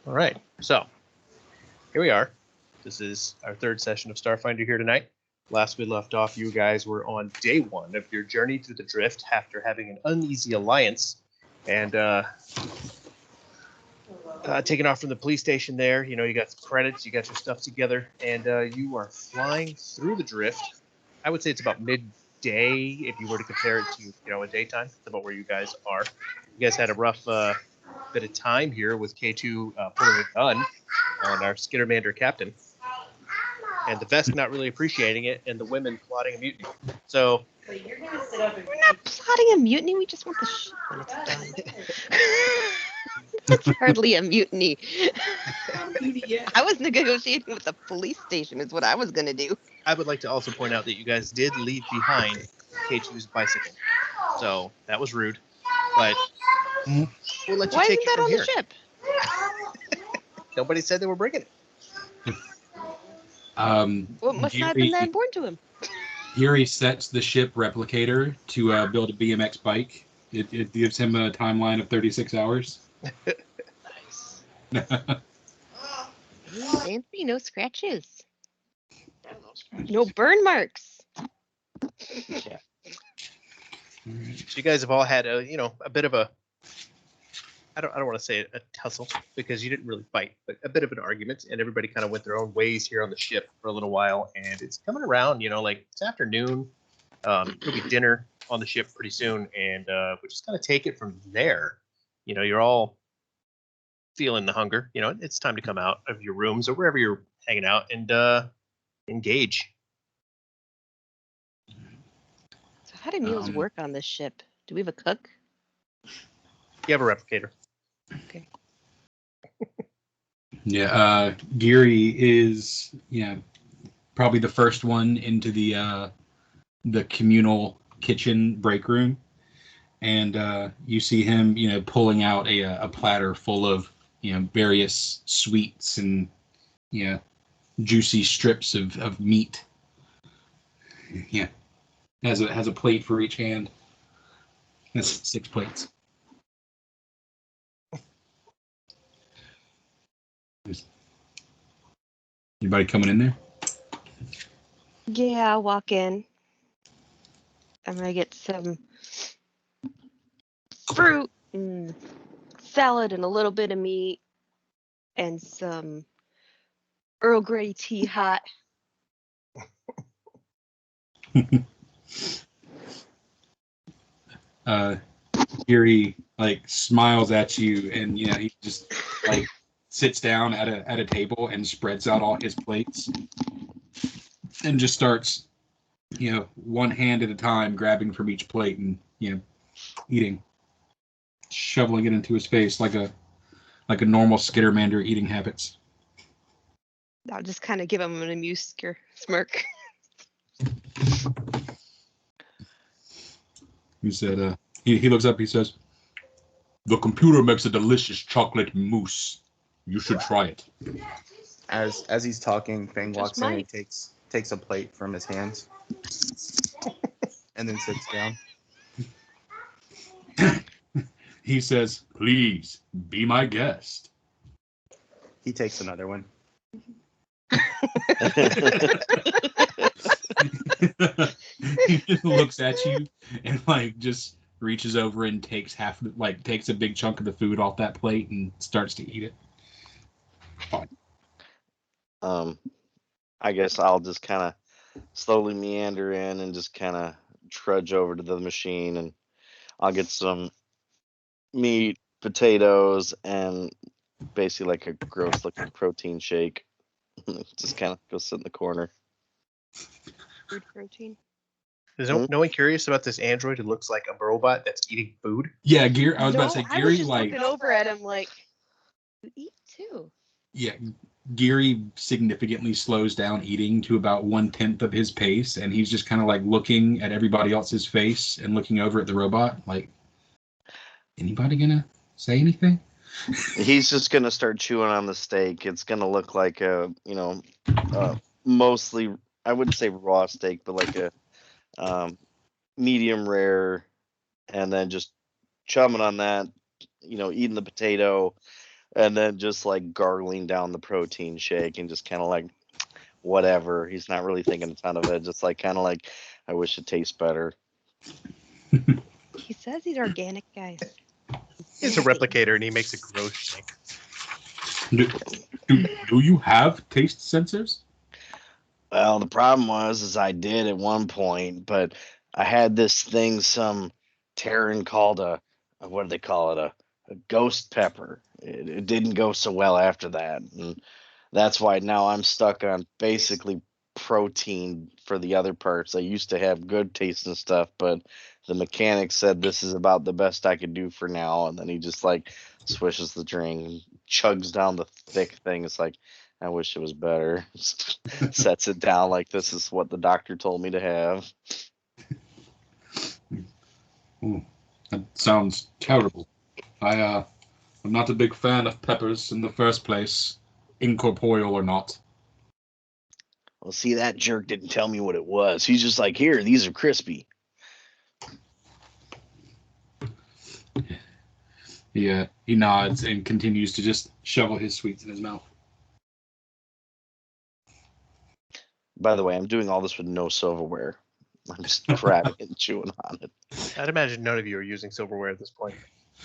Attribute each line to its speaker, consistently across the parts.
Speaker 1: All right, so here we are. This is our third session of Starfinder here tonight. Last we left off, you guys were on day one of your journey through the drift after having an uneasy alliance and taking off from the police station there. You know, you got some credits, you got your stuff together, and you are flying through the drift. I would say it's about midday if you were to compare it to, a daytime. That's about where you guys are. You guys had a rough bit of time here with K2 pulling a gun on our Skittermander captain, and the Vesk not really appreciating it, and the women plotting a mutiny. So
Speaker 2: Wait, you're gonna sit up and
Speaker 3: We're not plotting a mutiny. We just want the ship when it's done. That's hardly a mutiny. I was negotiating with the police station. Is what I was gonna do.
Speaker 1: I would like to also point out that you guys did leave behind K2's bicycle, so that was rude. But we'll let you
Speaker 3: Why
Speaker 1: take
Speaker 3: isn't
Speaker 1: it
Speaker 3: that
Speaker 1: from
Speaker 3: on
Speaker 1: here.
Speaker 3: the ship?
Speaker 1: Nobody said they were bringing it.
Speaker 3: What must not have been then born to him?
Speaker 4: Yuri sets the ship replicator to build a BMX bike. It gives him a timeline of 36 hours.
Speaker 1: Nice.
Speaker 3: Fancy, no scratches. No burn marks.
Speaker 1: Yeah. So you guys have all had a bit of a, I don't want to say a tussle because you didn't really fight, but a bit of an argument, and everybody kind of went their own ways here on the ship for a little while, and it's coming around, like it's afternoon. It'll be dinner on the ship pretty soon, and we just kind of take it from there. You're all feeling the hunger. It's time to come out of your rooms or wherever you're hanging out and engage.
Speaker 3: So how do meals work on this ship? Do we have a cook?
Speaker 1: You have a replicator.
Speaker 3: Okay.
Speaker 4: Yeah, Geary is probably the first one into the communal kitchen break room, and you see him pulling out a platter full of various sweets and juicy strips of meat. Yeah, has a plate for each hand. That's 6 plates. Anybody coming in there?
Speaker 3: Yeah, I'll walk in. I'm gonna get some fruit and salad and a little bit of meat and some Earl Grey tea hot.
Speaker 4: Geary smiles at you, and he just sits down at a table and spreads out all his plates and just starts one hand at a time grabbing from each plate and eating, shoveling it into his face like a normal Skittermander eating habits.
Speaker 3: I'll just kind of give him an amused smirk.
Speaker 4: He said, he looks up, he says, "The computer makes a delicious chocolate mousse. You should try it."
Speaker 5: As he's talking, Fang walks in
Speaker 3: might.
Speaker 5: and takes a plate from his hands and then sits down.
Speaker 4: He says, "Please be my guest."
Speaker 5: He takes another one.
Speaker 4: He just looks at you and just reaches over and takes takes a big chunk of the food off that plate and starts to eat it. Fine.
Speaker 6: I guess I'll just kind of slowly meander in and just kind of trudge over to the machine, and I'll get some meat, potatoes, and basically like a gross looking protein shake. Just kind of go sit in the corner.
Speaker 3: Food protein.
Speaker 1: Is no one curious about this android who looks like a robot that's eating food?
Speaker 4: Yeah, Geary. I was about to say,
Speaker 3: I was
Speaker 4: Geary,
Speaker 3: just looking over at him like, you eat too.
Speaker 4: Yeah, Geary significantly slows down eating to about 1/10 of his pace, and he's just kind of looking at everybody else's face and looking over at the robot, anybody gonna say anything?
Speaker 6: He's just gonna start chewing on the steak. It's gonna look like a, mostly, I wouldn't say raw steak, but like a medium rare, and then just chumming on that, eating the potato, and then just like gargling down the protein shake and just kind of like whatever. He's not really thinking a ton of it. Just like kind of like, I wish it tastes better.
Speaker 3: He says he's organic, guys.
Speaker 1: He's a replicator and he makes a gross shake.
Speaker 4: Do you have taste sensors?
Speaker 6: Well, the problem is I did at one point, but I had this thing some Terran called what do they call it? A ghost pepper. It didn't go so well after that. And that's why now I'm stuck on basically protein for the other parts. I used to have good taste and stuff, but the mechanic said this is about the best I could do for now. And then he just like swishes the drink and chugs down the thick thing. It's like, I wish it was better. Sets it down like this is what the doctor told me to have.
Speaker 4: Ooh, that sounds terrible. I'm not a big fan of peppers in the first place, incorporeal or not.
Speaker 6: Well, see, that jerk didn't tell me what it was. He's just like, here, these are crispy.
Speaker 4: He nods and continues to just shovel his sweets in his mouth.
Speaker 6: By the way, I'm doing all this with no silverware. I'm just grabbing and chewing on it.
Speaker 1: I'd imagine none of you are using silverware at this point.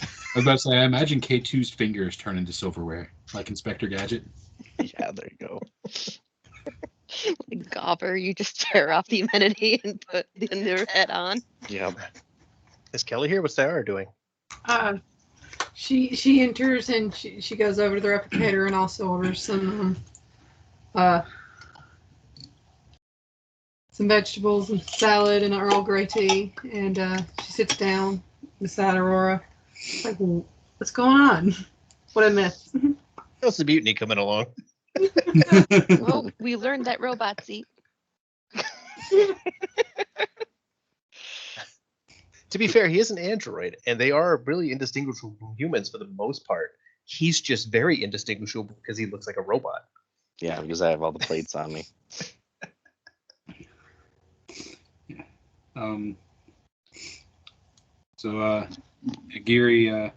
Speaker 4: I was about to say, I imagine K2's fingers turn into silverware, like Inspector Gadget.
Speaker 6: Yeah, there you go.
Speaker 3: Like Gobber, you just tear off the amenity and put the new head on.
Speaker 6: Yeah.
Speaker 1: Is Kelly here? What's Sarah doing?
Speaker 2: She enters and she goes over to the replicator and also orders some vegetables and salad and an Earl Grey tea, and she sits down beside Aurora. Like, what's going on? What I miss?
Speaker 1: How's the mutiny coming along?
Speaker 3: Well, we learned that robots eat.
Speaker 1: To be fair, he is an android, and they are really indistinguishable from humans for the most part. He's just very indistinguishable because he looks like a robot.
Speaker 6: Yeah, because I have all the plates on me.
Speaker 4: So Gary,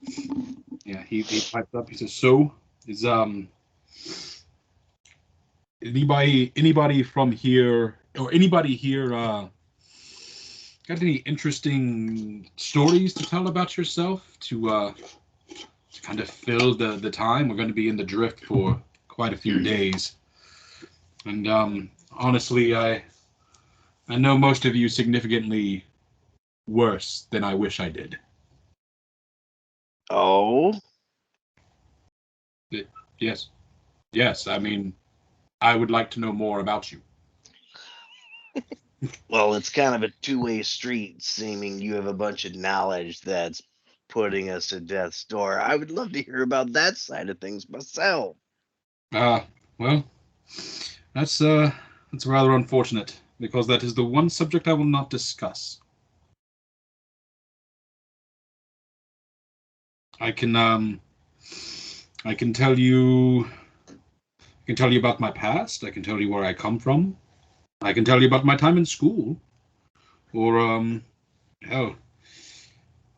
Speaker 4: he pipes up. He says, "So is anybody from here or anybody here got any interesting stories to tell about yourself to kind of fill the time? We're going to be in the drift for quite a few days, and honestly, I know most of you significantly worse than I wish I did."
Speaker 6: Oh?
Speaker 4: Yes. I mean, I would like to know more about you.
Speaker 6: Well, it's kind of a two-way street, seeming you have a bunch of knowledge that's putting us at death's door. I would love to hear about that side of things myself.
Speaker 4: Well, that's rather unfortunate, because that is the one subject I will not discuss. I can tell you about my past. I can tell you where I come from. I can tell you about my time in school. Or hell,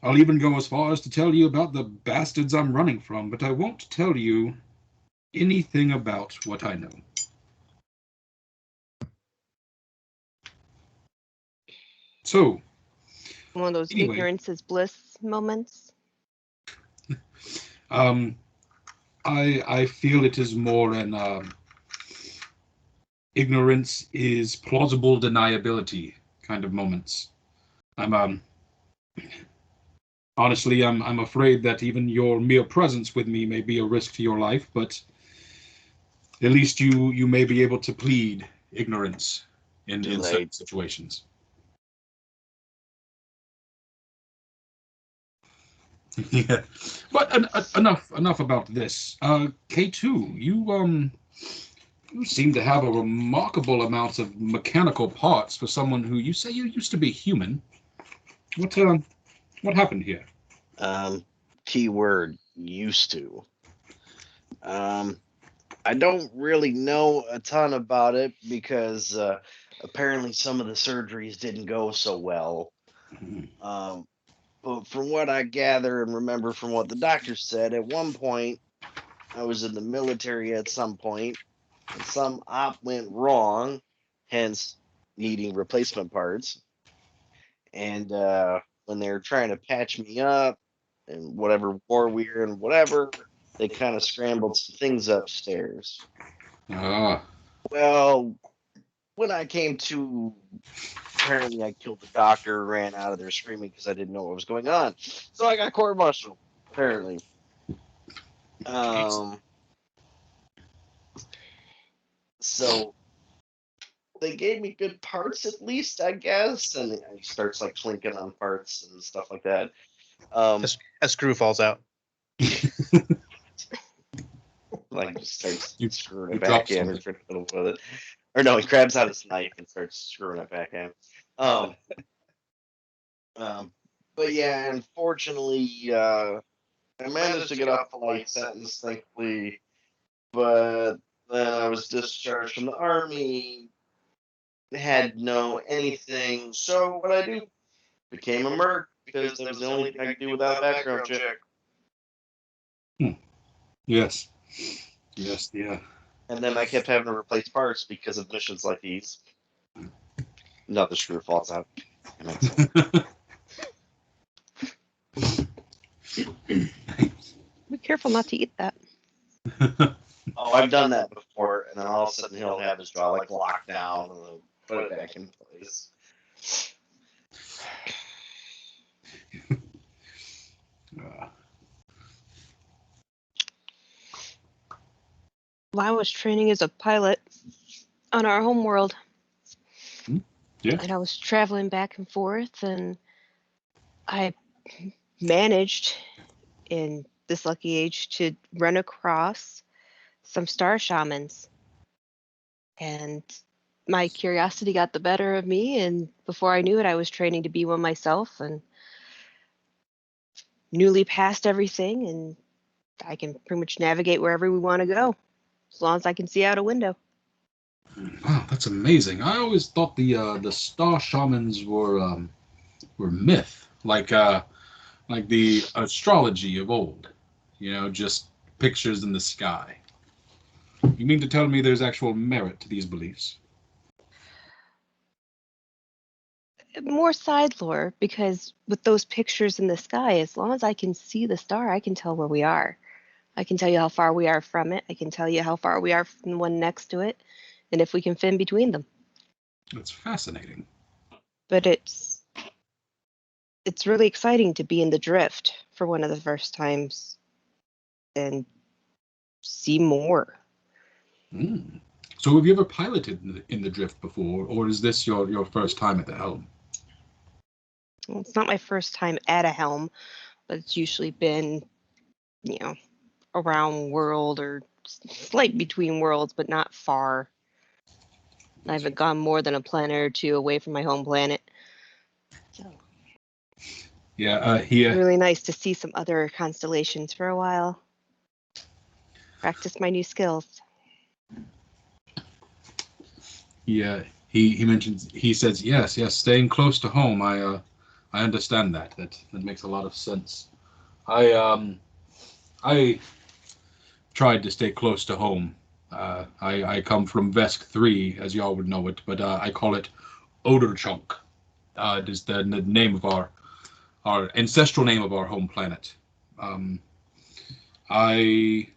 Speaker 4: I'll even go as far as to tell you about the bastards I'm running from, but I won't tell you anything about what I know. So,
Speaker 3: One of those
Speaker 4: Anyway.
Speaker 3: ignorance is bliss moments.
Speaker 4: I feel it is more an ignorance is plausible deniability kind of moments. Honestly, I'm afraid that even your mere presence with me may be a risk to your life, but at least you may be able to plead ignorance in certain situations. Yeah, but enough about this. K2, you seem to have a remarkable amount of mechanical parts for someone who you say you used to be human. What happened here?
Speaker 6: Keyword used to. I don't really know a ton about it because apparently some of the surgeries didn't go so well. But from what I gather and remember from what the doctor said, at one point I was in the military at some point, and some op went wrong, hence needing replacement parts. And when they were trying to patch me up and whatever war we were in, whatever, they kind of scrambled some things upstairs.
Speaker 4: Ah,
Speaker 6: Well, when I came to, apparently I killed the doctor, ran out of there screaming because I didn't know what was going on. So I got court-martialed, apparently. So they gave me good parts at least, I guess. And he starts like clinking on parts and stuff like that.
Speaker 1: A screw falls out.
Speaker 6: Like just starts
Speaker 4: You-
Speaker 6: screwing
Speaker 4: you
Speaker 6: it back
Speaker 4: drop
Speaker 6: in or
Speaker 4: something.
Speaker 6: trying to fiddle with it. Or no, he grabs out his knife and starts screwing it back in. But yeah, unfortunately, I managed to get off a light sentence, thankfully. But then I was discharged from the army, had no anything. So what I do? Became a merc because that was the only thing I could do without a background check.
Speaker 4: yes. Yes, yeah.
Speaker 6: And then I kept having to replace parts because of missions like these. Another screw falls out.
Speaker 3: Be careful not to eat that.
Speaker 6: Oh, I've done that before, and then all of a sudden he'll have his jaw like locked down and then put it back in place.
Speaker 3: Well, I was training as a pilot on our home world.
Speaker 4: Yeah.
Speaker 3: And I was traveling back and forth, and I managed in this lucky age to run across some star shamans. And my curiosity got the better of me, and before I knew it, I was training to be one myself and newly passed everything, and I can pretty much navigate wherever we want to go as long as I can see out a window.
Speaker 4: Wow, that's amazing. I always thought the star shamans were myth, like the astrology of old. You know, just pictures in the sky. You mean to tell me there's actual merit to these beliefs?
Speaker 3: More side lore, because with those pictures in the sky, as long as I can see the star, I can tell where we are. I can tell you how far we are from it. I can tell you how far we are from the one next to it, and if we can fit in between them.
Speaker 4: That's fascinating.
Speaker 3: But it's really exciting to be in the drift for one of the first times and see more.
Speaker 4: Mm. So have you ever piloted in the drift before, or is this your first time at the helm?
Speaker 3: Well, it's not my first time at a helm, but it's usually been, around world or slight between worlds, but not far. I haven't gone more than a planet or two away from my home planet. So
Speaker 4: Yeah,
Speaker 3: really nice to see some other constellations for a while. Practice my new skills.
Speaker 4: Yeah, he mentions, he says yes, staying close to home. I understand that. That makes a lot of sense. I tried to stay close to home. I come from Vesk 3, as y'all would know it, but I call it Odorchunk. It is the name of our ancestral name of our home planet. I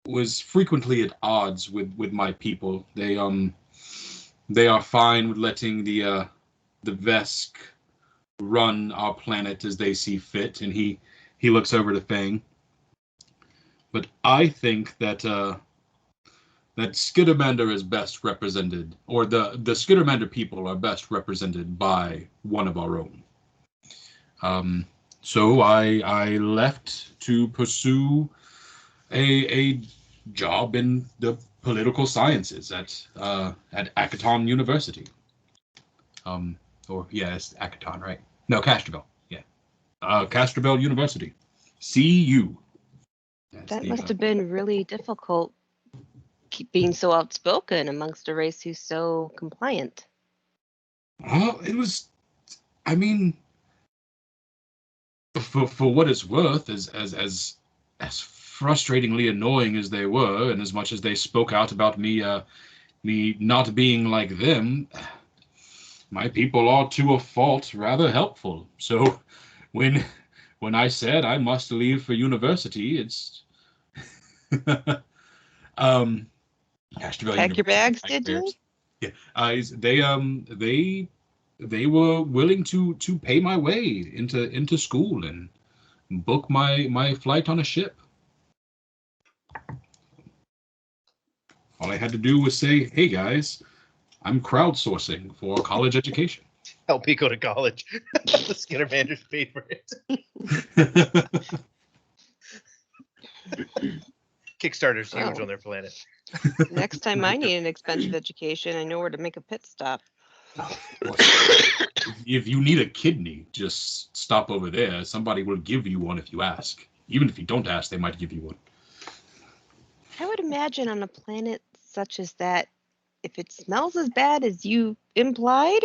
Speaker 4: was frequently at odds with my people. They are fine with letting the Vesk run our planet as they see fit, and he looks over to Thing. But I think that that Skittermander is best represented, or the Skittermander people are best represented by one of our own. So I left to pursue a job in the political sciences at Akaton University. It's Akaton, right? No, Castroville. Yeah, Castroville University. CU.
Speaker 3: That must have been really difficult, being so outspoken amongst a race who's so compliant.
Speaker 4: It was. I mean, for what it's worth, as frustratingly annoying as they were, and as much as they spoke out about me not being like them, my people are to a fault rather helpful. So when I said I must leave for university, it's Ashtabel
Speaker 3: Pack your
Speaker 4: University
Speaker 3: bags, did you?
Speaker 4: nightmares. Yeah, they were willing to pay my way into school and book my flight on a ship. All I had to do was say, "Hey guys, I'm crowdsourcing for a college education."
Speaker 1: Help me go to college. The Skinnermanders paid for it. Kickstarter's huge
Speaker 3: Wow.
Speaker 1: on their planet.
Speaker 3: Next time I need an expensive education, I know where to make a pit stop.
Speaker 4: If you need a kidney, just stop over there. Somebody will give you one if you ask. Even if you don't ask, they might give you one.
Speaker 3: I would imagine on a planet such as that, if it smells as bad as you implied,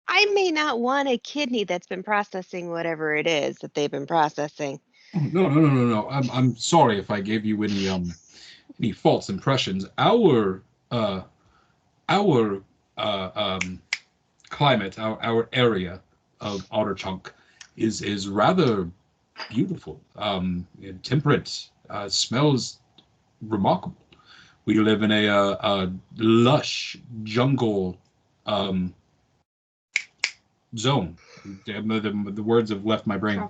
Speaker 3: I may not want a kidney that's been processing whatever it is that they've been processing.
Speaker 4: No. I'm sorry if I gave you any false impressions. Our climate, our area of Outer Chunk is rather beautiful. Temperate, smells remarkable. We live in a lush jungle zone. The words have left my brain.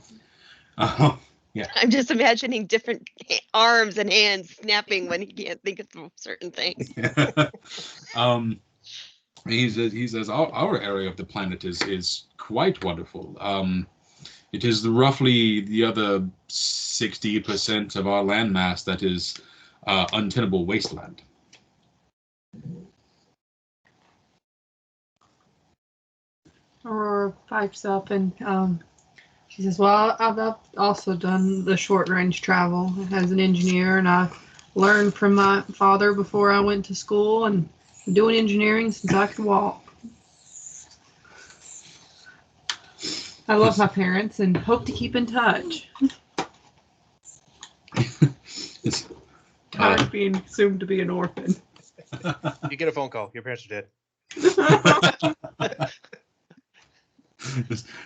Speaker 4: Yeah.
Speaker 3: I'm just imagining different arms and hands snapping when he can't think of certain things.
Speaker 4: He says our area of the planet is quite wonderful. It is roughly the other 60% of our landmass that is untenable wasteland.
Speaker 2: Aurora pipes up and she says, well, I've also done the short range travel as an engineer, and I learned from my father before I went to school, and I'm doing engineering since I could walk. I love my parents and hope to keep in touch. Tired of being assumed to be an orphan.
Speaker 1: You get a phone call. Your parents are dead.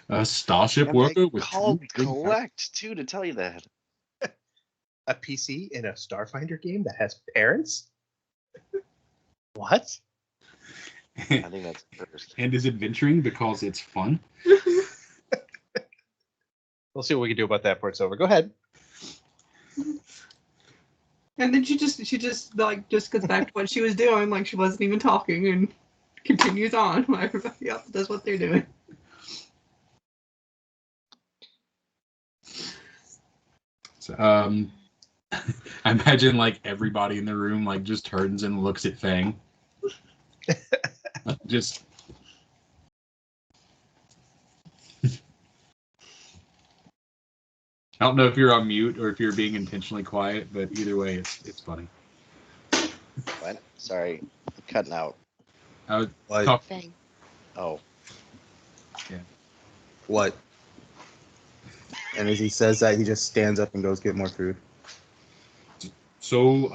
Speaker 4: A starship
Speaker 6: And
Speaker 4: worker
Speaker 6: they
Speaker 4: with
Speaker 6: called
Speaker 4: two big
Speaker 6: collect too to tell you that.
Speaker 1: A PC in a Starfinder game that has parents? What?
Speaker 6: I think that's first.
Speaker 4: and is adventuring because it's fun.
Speaker 1: We'll see what we can do about that before it's over. Go ahead.
Speaker 2: And then she just like just goes back to what she was doing, like she wasn't even talking, and continues on. Like everybody else does what they're doing.
Speaker 4: So, I imagine like everybody in the room like just turns and looks at Fang. Just I don't know if you're on mute or if you're being intentionally quiet, but either way, it's funny.
Speaker 6: What? Sorry, I'm cutting out.
Speaker 4: I was
Speaker 5: What?
Speaker 3: Fang.
Speaker 6: Oh,
Speaker 5: What? And as he says that, he just stands up and goes get more food.
Speaker 4: So,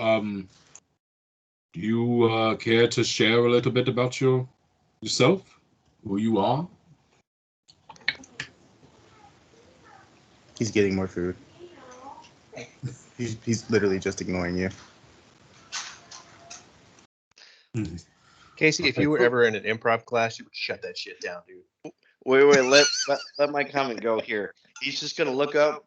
Speaker 4: do you care to share a little bit about yourself, who you are?
Speaker 5: He's getting more food. He's literally just ignoring you.
Speaker 1: Casey, if you were ever in an improv class, you would shut that shit down, dude.
Speaker 6: wait, let my comment go here. He's just gonna look at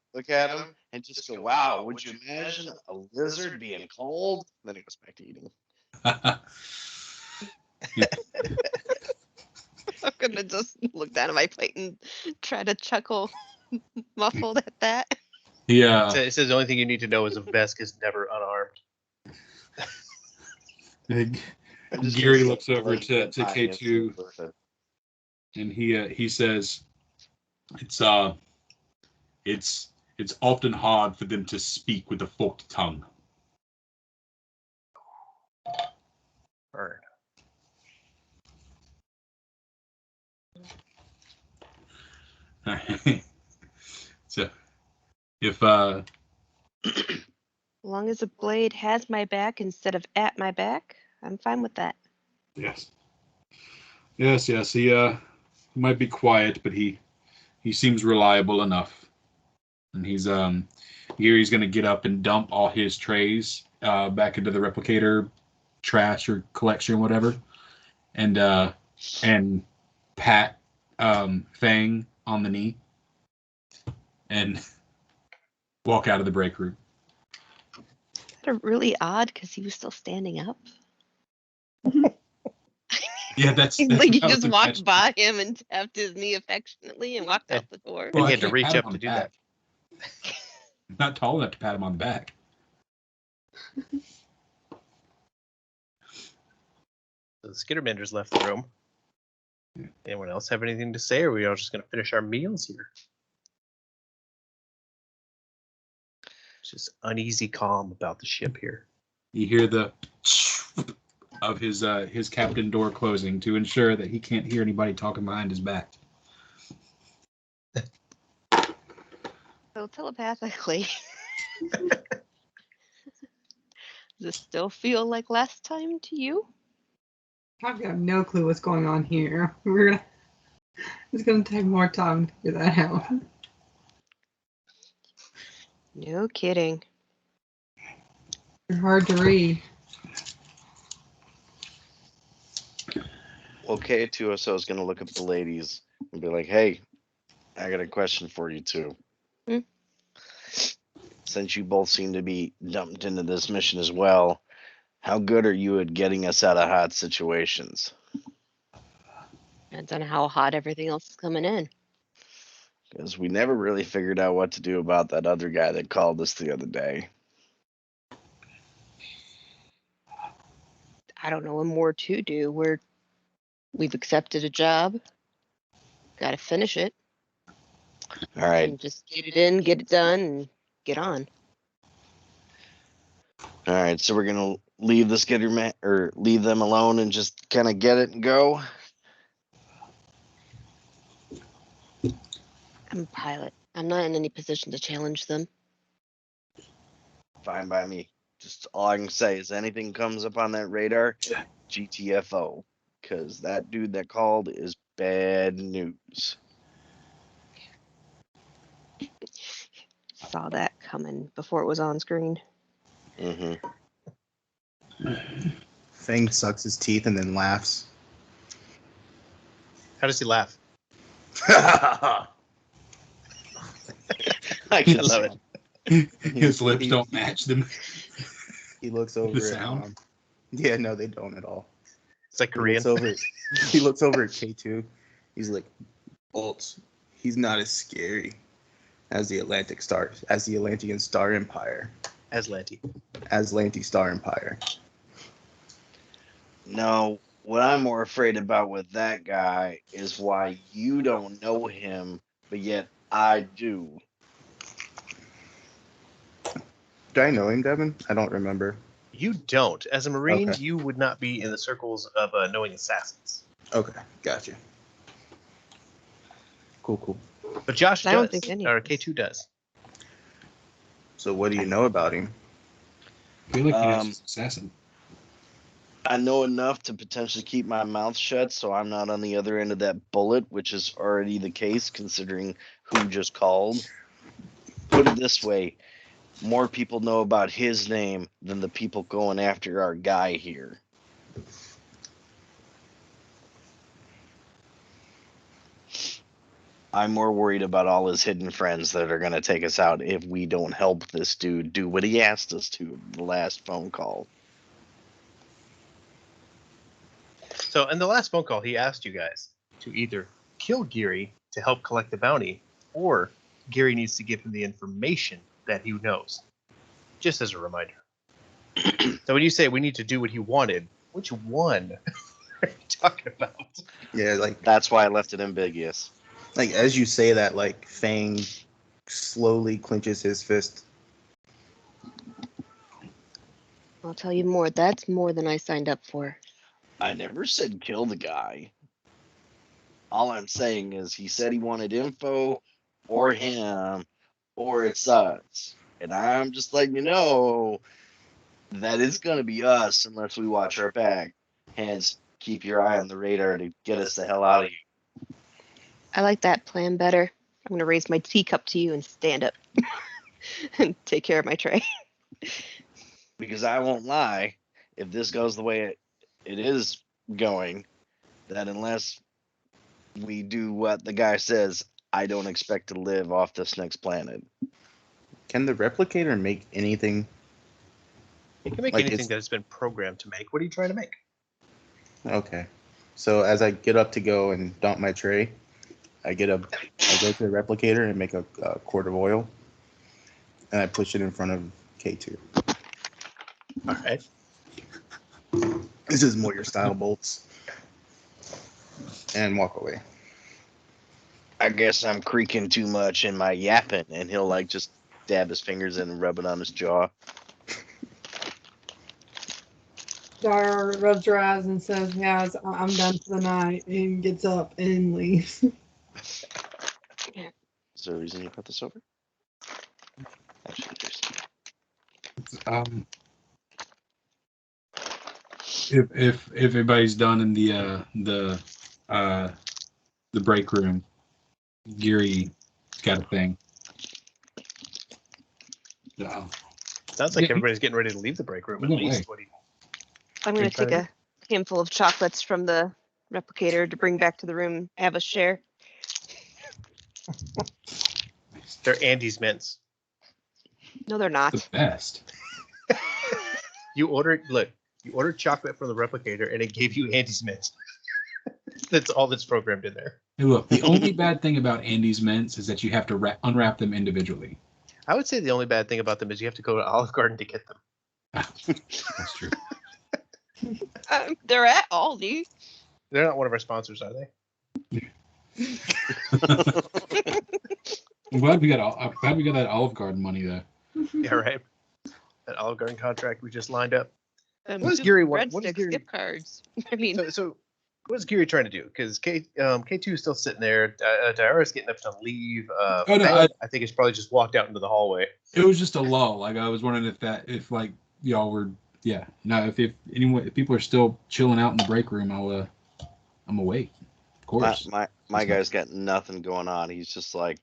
Speaker 6: him, and just go, "Wow, would you imagine a lizard being cold?" Then he goes back to eating.
Speaker 3: I'm gonna just look down at my plate and try to chuckle muffled at that.
Speaker 4: Yeah.
Speaker 1: It says the only thing you need to know is a Vesk is never unarmed.
Speaker 6: I'm just
Speaker 4: Gary
Speaker 6: gonna
Speaker 4: looks
Speaker 6: say,
Speaker 4: over
Speaker 6: like,
Speaker 4: to
Speaker 6: that
Speaker 4: K2
Speaker 6: is worth it.
Speaker 4: and he says, it's often hard for them to speak with a forked tongue.
Speaker 1: Burn.
Speaker 4: So if
Speaker 3: As long as the blade has my back instead of at my back, I'm fine with that.
Speaker 4: Yes. Yes. He might be quiet, but he seems reliable enough. And he's Gary's gonna get up and dump all his trays back into the replicator trash or collection, whatever, and pat Fang on the knee and walk out of the break room.
Speaker 3: That's really odd because he was still standing up.
Speaker 4: Yeah, that's
Speaker 3: Like you
Speaker 4: what I was
Speaker 3: just walked
Speaker 4: imagining.
Speaker 3: by him and tapped his knee affectionately and walked out the door.
Speaker 1: And
Speaker 4: I
Speaker 1: he had to
Speaker 4: can't
Speaker 1: reach
Speaker 4: pat him
Speaker 1: up
Speaker 4: on
Speaker 1: to
Speaker 4: the
Speaker 1: do that.
Speaker 4: back. I'm not tall enough to pat him on the back.
Speaker 1: So the Skittermanders left the room. Anyone else have anything to say, or are we all just going to finish our meals here? It's just uneasy calm about the ship here.
Speaker 4: You hear the of his cabin door closing to ensure that he can't hear anybody talking behind his back.
Speaker 3: So telepathically, does it still feel like last time to you?
Speaker 2: I've got no clue what's going on here. It's gonna take more time to figure that out.
Speaker 3: No kidding.
Speaker 2: They're hard to read.
Speaker 6: Okay, K2SO is going to look up the ladies and be like, hey, I got a question for you two.
Speaker 3: Hmm?
Speaker 6: Since you both seem to be dumped into this mission as well, how good are you at getting us out of hot situations?
Speaker 3: Depends on how hot everything else is coming in.
Speaker 6: Because we never really figured out what to do about that other guy that called us the other day.
Speaker 3: I don't know what more to do. We've accepted a job. Got to finish it.
Speaker 6: All right.
Speaker 3: And just get it in, get it done, and get on.
Speaker 6: All right, so we're gonna leave the Skitterman or leave them alone and just kind of get it and go.
Speaker 3: I'm a pilot. I'm not in any position to challenge them.
Speaker 6: Fine by me. Just all I can say is anything comes up on that radar, GTFO, because that dude that called is bad news.
Speaker 3: Saw that coming before it was on screen.
Speaker 6: Mm-hmm.
Speaker 5: Fang sucks his teeth and then laughs.
Speaker 1: How does he laugh?
Speaker 6: I
Speaker 1: love it.
Speaker 4: His lips don't match them.
Speaker 5: He looks over
Speaker 4: The
Speaker 5: at
Speaker 4: sound?
Speaker 5: yeah, no, they don't at all.
Speaker 1: It's like
Speaker 5: He
Speaker 1: Korean.
Speaker 5: looks over. He looks over at K2. He's like, Bolts. He's not as scary as the Atlantean Star Empire,
Speaker 1: As Lanty.
Speaker 5: as Lanty Star Empire.
Speaker 6: No, what I'm more afraid about with that guy is why you don't know him, but yet I do.
Speaker 5: Do I know him, Devin? I don't remember.
Speaker 1: You don't. As a Marine,
Speaker 5: Okay.
Speaker 1: you would not be in the circles of knowing assassins.
Speaker 5: Okay, gotcha. Cool.
Speaker 1: But Josh
Speaker 3: I
Speaker 1: does.
Speaker 3: don't think any
Speaker 1: Or
Speaker 3: of us.
Speaker 1: K2 does.
Speaker 5: So what do you know about him?
Speaker 4: I feel like he's an assassin.
Speaker 6: I know enough to potentially keep my mouth shut so I'm not on the other end of that bullet, which is already the case considering who just called. Put it this way, more people know about his name than the people going after our guy here. I'm more worried about all his hidden friends that are going to take us out if we don't help this dude do what he asked us to the last phone call.
Speaker 1: So in the last phone call, he asked you guys to either kill Geary to help collect the bounty, or Geary needs to give him the information that he knows. Just as a reminder. So when you say we need to do what he wanted, which one are you talking about?
Speaker 5: Yeah, like
Speaker 6: That's why I left it ambiguous.
Speaker 5: as you say that, like Fang slowly clenches his fist.
Speaker 3: I'll tell you more. That's more than I signed up for.
Speaker 6: I never said kill the guy. All I'm saying is he said he wanted info or him or it's us. And I'm just letting you know that it's going to be us unless we watch our back. Hence, keep your eye on the radar to get us the hell out of here.
Speaker 3: I like that plan better. I'm going to raise my teacup to you and stand up and take care of my tray.
Speaker 6: Because I won't lie, if this goes the way it is going, that unless we do what the guy says, I don't expect to live off this next planet.
Speaker 5: Can the replicator make anything?
Speaker 1: You can make
Speaker 5: Like
Speaker 1: anything
Speaker 5: it's-
Speaker 1: that has been programmed to make. What are you trying to make?
Speaker 5: Okay. So as I get up to go and dump my tray, I go to the replicator and make a quart of oil, and I push it in front of K2.
Speaker 1: All right.
Speaker 5: This is more your style, bolts. And walk away.
Speaker 6: I guess I'm creaking too much in my yapping, and he'll like just dab his fingers in and rub it on his jaw.
Speaker 2: Dar rubs her eyes and says, "Yeah, I'm done for the night," and gets up and leaves.
Speaker 6: Is there a reason you put this over? Actually,
Speaker 4: If everybody's done in the break room, Geary got a thing. No.
Speaker 1: Sounds like
Speaker 4: Yeah,
Speaker 1: everybody's getting ready to leave the break room at
Speaker 4: No
Speaker 1: least.
Speaker 4: way.
Speaker 1: What do you?
Speaker 3: I'm
Speaker 1: Are
Speaker 3: going
Speaker 1: you
Speaker 3: to take
Speaker 1: trying
Speaker 3: a handful of chocolates from the replicator to bring back to the room, have a share.
Speaker 1: They're Andy's mints.
Speaker 3: No, they're not.
Speaker 4: The best.
Speaker 1: You ordered chocolate from the replicator, and it gave you Andy's mints. That's all that's programmed in there.
Speaker 4: Hey, look, the only bad thing about Andy's mints is that you have to unwrap them individually.
Speaker 1: I would say the only bad thing about them is you have to go to Olive Garden to get them.
Speaker 4: That's true.
Speaker 3: They're at Aldi.
Speaker 1: They're not one of our sponsors, are they?
Speaker 4: I'm glad we got that Olive Garden money though.
Speaker 1: Yeah, right. That Olive Garden contract we just lined up. What does
Speaker 3: Soup
Speaker 1: Geary
Speaker 3: and
Speaker 1: want? What does
Speaker 3: breadsticks,
Speaker 1: Geary?
Speaker 3: gift cards. I mean,
Speaker 1: So what is Geary trying to do? Because K2 is still sitting there. Diara's getting up to leave.
Speaker 4: Oh, no,
Speaker 1: Fang, I think he's probably just walked out into the hallway.
Speaker 4: It was just a lull. Like I was wondering if like y'all were if people are still chilling out in the break room, I'm awake. Of course.
Speaker 6: my guy's got nothing going on. He's just like,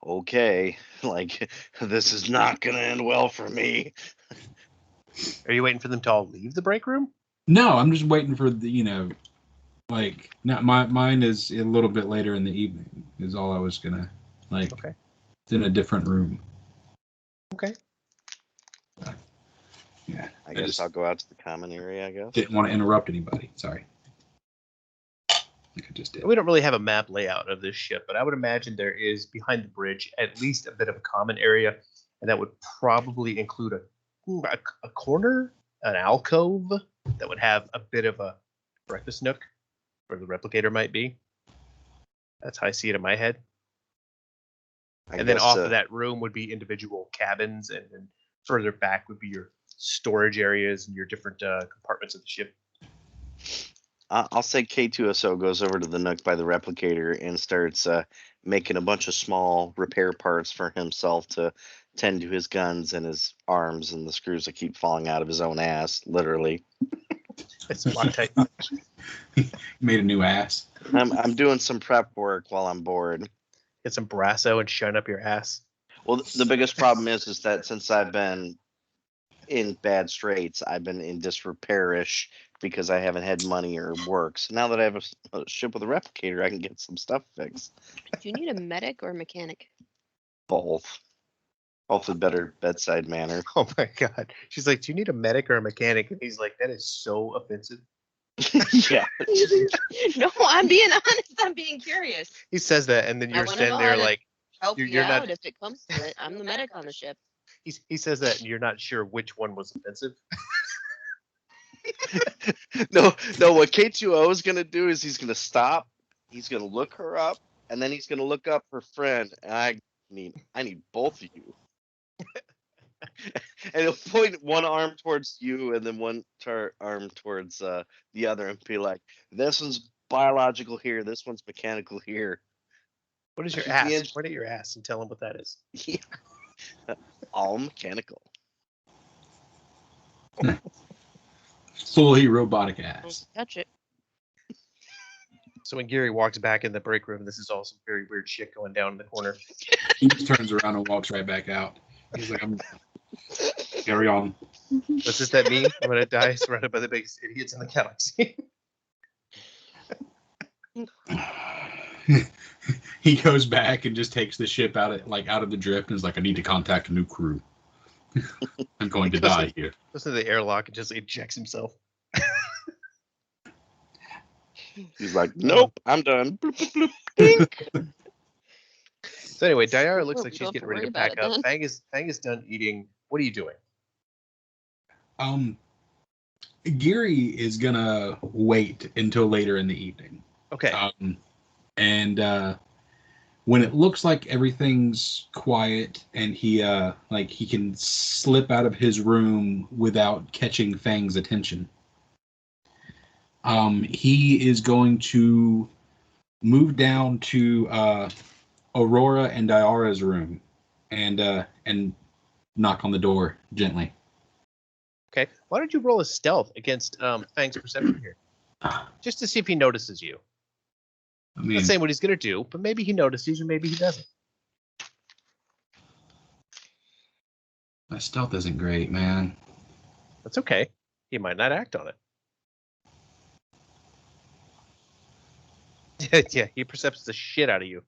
Speaker 6: okay, like this is not gonna end well for me.
Speaker 1: Are you waiting for them to all leave the break room?
Speaker 4: No, I'm just waiting for the like not mine is a little bit later in the evening is all I was gonna like.
Speaker 1: Okay.
Speaker 4: It's in a different room.
Speaker 1: Okay.
Speaker 4: Yeah.
Speaker 6: I guess I'll go out to the common area, I guess.
Speaker 4: Didn't want to interrupt anybody. Sorry. Like I just did.
Speaker 1: We don't really have a map layout of this ship, but I would imagine there is behind the bridge at least a bit of a common area, and that would probably include a corner, an alcove that would have a bit of a breakfast nook where the replicator might be. That's how I see it in my head. And then off of that room would be individual cabins, and then further back would be your storage areas and your different compartments of the ship.
Speaker 6: I'll say K2SO goes over to the nook by the replicator and starts making a bunch of small repair parts for himself to tend to his guns and his arms and the screws that keep falling out of his own ass, literally.
Speaker 1: It's Loctite.
Speaker 4: Made a new ass.
Speaker 6: I'm doing some prep work while I'm bored.
Speaker 1: Get some Brasso and shine up your ass.
Speaker 6: Well, the biggest problem is that since I've been in bad straits, I've been in disrepairish because I haven't had money or work. So now that I have a ship with a replicator, I can get some stuff fixed.
Speaker 3: do you need a medic or a mechanic?
Speaker 6: Both. Both with better bedside manner.
Speaker 1: Oh my god. She's like, do you need a medic or a mechanic? And he's like, that is so offensive.
Speaker 6: Yeah.
Speaker 3: No, I'm being honest. I'm being curious.
Speaker 1: He says that, and then
Speaker 3: I
Speaker 1: you're
Speaker 3: wanna
Speaker 1: standing
Speaker 3: know
Speaker 1: there
Speaker 3: how to-
Speaker 1: like,
Speaker 3: Help
Speaker 1: You're
Speaker 3: you
Speaker 1: not-
Speaker 3: out if it comes to it. I'm the medic on the ship.
Speaker 1: he says that, and you're not sure which one was offensive.
Speaker 6: No, what K2O is gonna do is he's gonna stop, he's gonna look her up, and then he's gonna look up her friend. And I need both of you. And he'll point one arm towards you and then one arm towards the other and be like, this one's biological here, this one's mechanical here.
Speaker 1: What is your
Speaker 6: Keep
Speaker 1: ass?
Speaker 6: the
Speaker 1: Point at your ass and tell him what that is.
Speaker 6: Yeah. All mechanical.
Speaker 4: Fully robotic ass.
Speaker 3: Touch it.
Speaker 1: So when Gary walks back in the break room, this is all some very weird shit going down in the corner.
Speaker 4: He just turns around and walks right back out. He's like, I'm carry on.
Speaker 1: Was this that meme? I'm gonna die surrounded by the biggest idiots in the galaxy.
Speaker 4: He goes back and just takes the ship out of the drift and is like, I need to contact a new crew. I'm going to die here.
Speaker 1: Goes to the airlock and just ejects himself.
Speaker 6: He's like, nope, I'm done. Bloop, bloop, bloop, dink.
Speaker 1: So anyway, Diara looks
Speaker 3: Well,
Speaker 1: like
Speaker 3: we
Speaker 1: she's
Speaker 3: don't have
Speaker 1: getting
Speaker 3: to
Speaker 1: ready to
Speaker 3: worry about
Speaker 1: pack
Speaker 3: it
Speaker 1: up.
Speaker 3: then.
Speaker 1: Fang is done eating. What are you doing?
Speaker 4: Gary is gonna wait until later in the evening.
Speaker 1: Okay.
Speaker 4: And when it looks like everything's quiet and he can slip out of his room without catching Fang's attention, he is going to move down to Aurora and Diara's room and knock on the door gently.
Speaker 1: Okay. Why don't you roll a stealth against Fang's perception here, just to see if he notices you?
Speaker 4: I
Speaker 1: I'm
Speaker 4: mean,
Speaker 1: not saying what he's gonna do, but maybe he notices, or maybe he doesn't.
Speaker 4: my stealth isn't great, man.
Speaker 1: That's okay. He might not act on it. Yeah, he percepts the shit out of you.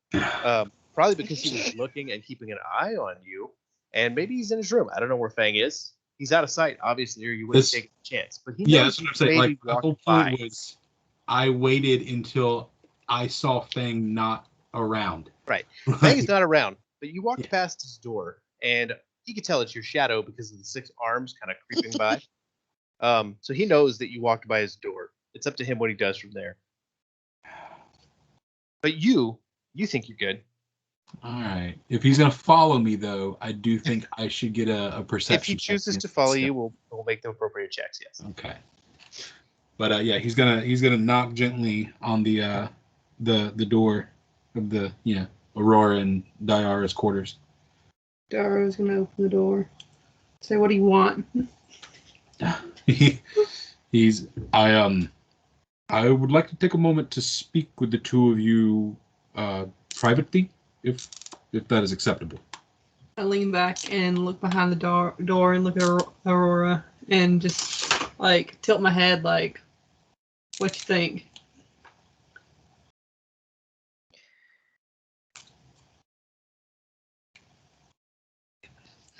Speaker 1: Probably because he was looking and keeping an eye on you, and maybe he's in his room. I don't know where Fang is. He's out of sight, obviously, or you wouldn't
Speaker 4: This-
Speaker 1: take a chance. But he
Speaker 4: Yeah,
Speaker 1: knows
Speaker 4: that's what I'm saying.
Speaker 1: maybe
Speaker 4: Like, the
Speaker 1: walked
Speaker 4: whole
Speaker 1: by.
Speaker 4: point was I waited until I saw Fang not around.
Speaker 1: Right. Fang is not around, but you walked
Speaker 4: Yeah.
Speaker 1: past his door, and he could tell it's your shadow because of the 6 arms kind of creeping by. So he knows that you walked by his door. It's up to him what he does from there. But you think you're good.
Speaker 4: All right. If he's gonna follow me, though, I do think I should get a perception.
Speaker 1: If he
Speaker 4: check
Speaker 1: chooses
Speaker 4: against
Speaker 1: to follow
Speaker 4: this
Speaker 1: you, we'll make the appropriate checks. Yes.
Speaker 4: stuff. Okay. But yeah, he's gonna knock gently on the door of the Aurora and Diara's quarters.
Speaker 2: Dara's gonna open the door. Say, what do you want?
Speaker 4: I would like to take a moment to speak with the two of you privately, if that is acceptable.
Speaker 2: I lean back and look behind the door and look at Aurora and just like tilt my head like, what you think?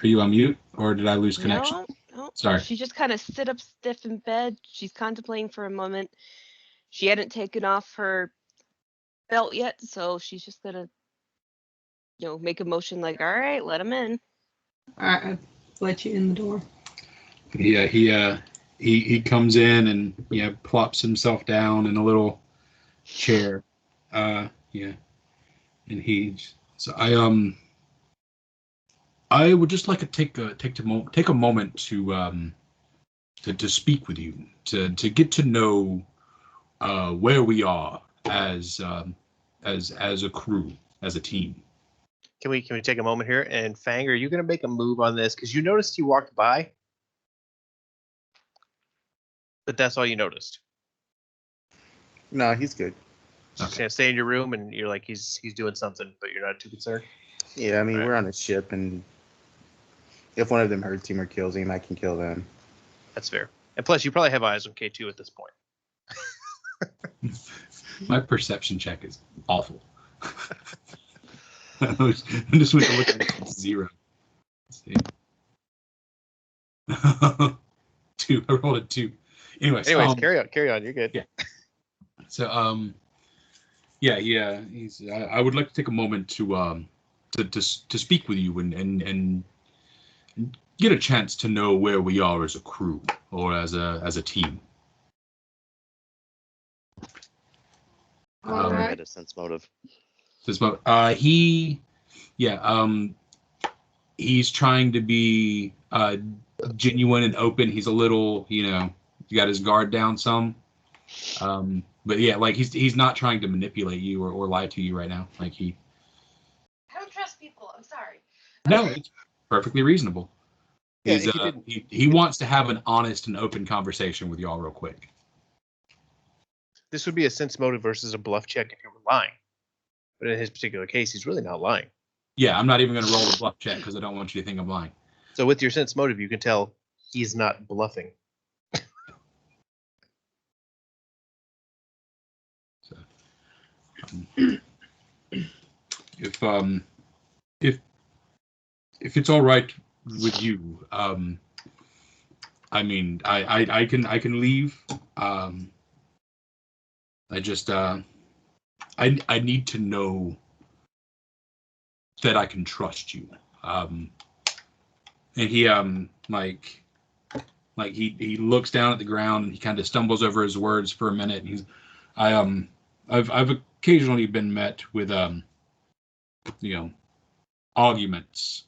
Speaker 4: Are you on mute, or did I lose connection?
Speaker 3: No.
Speaker 4: Sorry.
Speaker 3: She just kind of sit up stiff in bed. She's contemplating for a moment. She hadn't taken off her belt yet, so she's just gonna, make a motion like, all right, let him in.
Speaker 2: All right, I let you in the door.
Speaker 4: Yeah, he comes in and plops himself down in a little chair. And I would just like to take a moment to speak with you, to get to know where we are as a crew, as a team.
Speaker 1: Can we take a moment here? And Fang, are you going to make a move on this? Because you noticed he walked by, but that's all you noticed.
Speaker 5: No, he's good.
Speaker 1: Just gonna stay in your room, and you're like he's doing something, but you're not too concerned.
Speaker 5: Yeah, I mean,
Speaker 1: Right.
Speaker 5: we're on a ship, and if one of them hurts him or kills him, I can kill them.
Speaker 1: That's fair. And plus, you probably have eyes on K2 at this point.
Speaker 4: My perception check is awful. I just went to look at it, 0. Let's see. 2. I rolled a 2. Anyways,
Speaker 1: carry on. You're good.
Speaker 4: Yeah. So he's. I would like to take a moment to speak with you and get a chance to know where we are as a crew or as a team.
Speaker 2: All right.
Speaker 6: Had a sense motive.
Speaker 4: He's trying to be genuine and open. He's a little, he got his guard down some. But yeah, like he's not trying to manipulate you or lie to you right now. Like
Speaker 3: I don't trust people. I'm sorry.
Speaker 4: no, perfectly reasonable.
Speaker 1: Yeah,
Speaker 4: He's,
Speaker 1: he didn't-
Speaker 4: he wants to have an honest and open conversation with y'all real quick.
Speaker 1: This would be a sense motive versus a bluff check if you were lying. But in his particular case, he's really not lying.
Speaker 4: Yeah, I'm not even going to roll a bluff check because I don't want you to think I'm lying.
Speaker 1: So with your sense motive, you can tell he's not bluffing.
Speaker 4: So, if it's all right with you, I mean, I can leave. I just I need to know that I can trust you. And he he looks down at the ground and he kind of stumbles over his words for a minute. And I've occasionally been met with arguments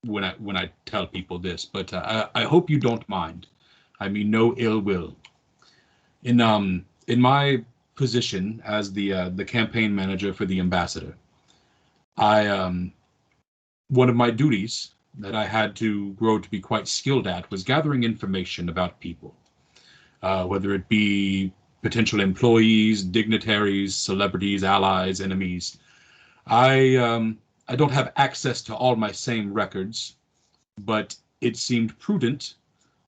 Speaker 4: when I tell people this, but I hope you don't mind. I mean no ill will. In my position as the campaign manager for the ambassador, one of my duties that I had to grow to be quite skilled at was gathering information about people, whether it be potential employees, dignitaries, celebrities, allies, enemies. I don't have access to all my same records, but it seemed prudent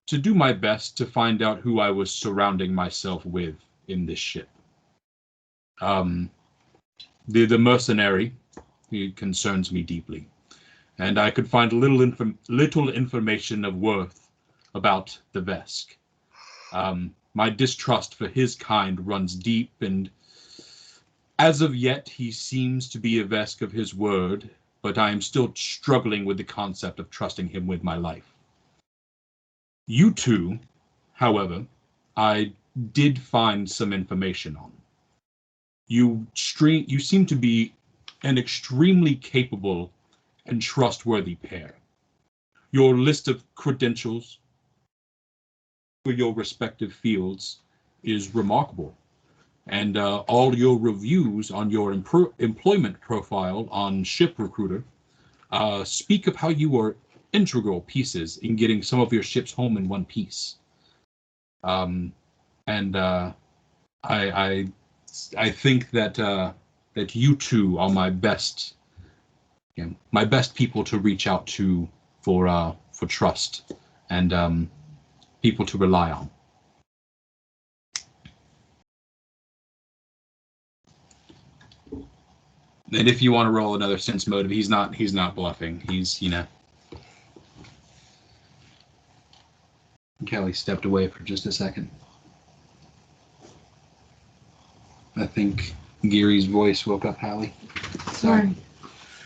Speaker 4: to do my best to find out who I was surrounding myself with in this ship. The mercenary, he concerns me deeply, and I could find little information of worth about the Vesk. My distrust for his kind runs deep, and as of yet, he seems to be a Vesk of his word, but I am still struggling with the concept of trusting him with my life. You two, however, I did find some information on. You seem to be an extremely capable and trustworthy pair. Your list of credentials for your respective fields is remarkable, and all your reviews on your employment profile on Ship Recruiter speak of how you were integral pieces in getting some of your ships home in one piece. I think that you two are my best people to reach out to for trust and people to rely on. And if you want to roll another sense motive, he's not bluffing. He's Kelly stepped away for just a second. I think Gary's voice woke up Hallie.
Speaker 2: Sorry.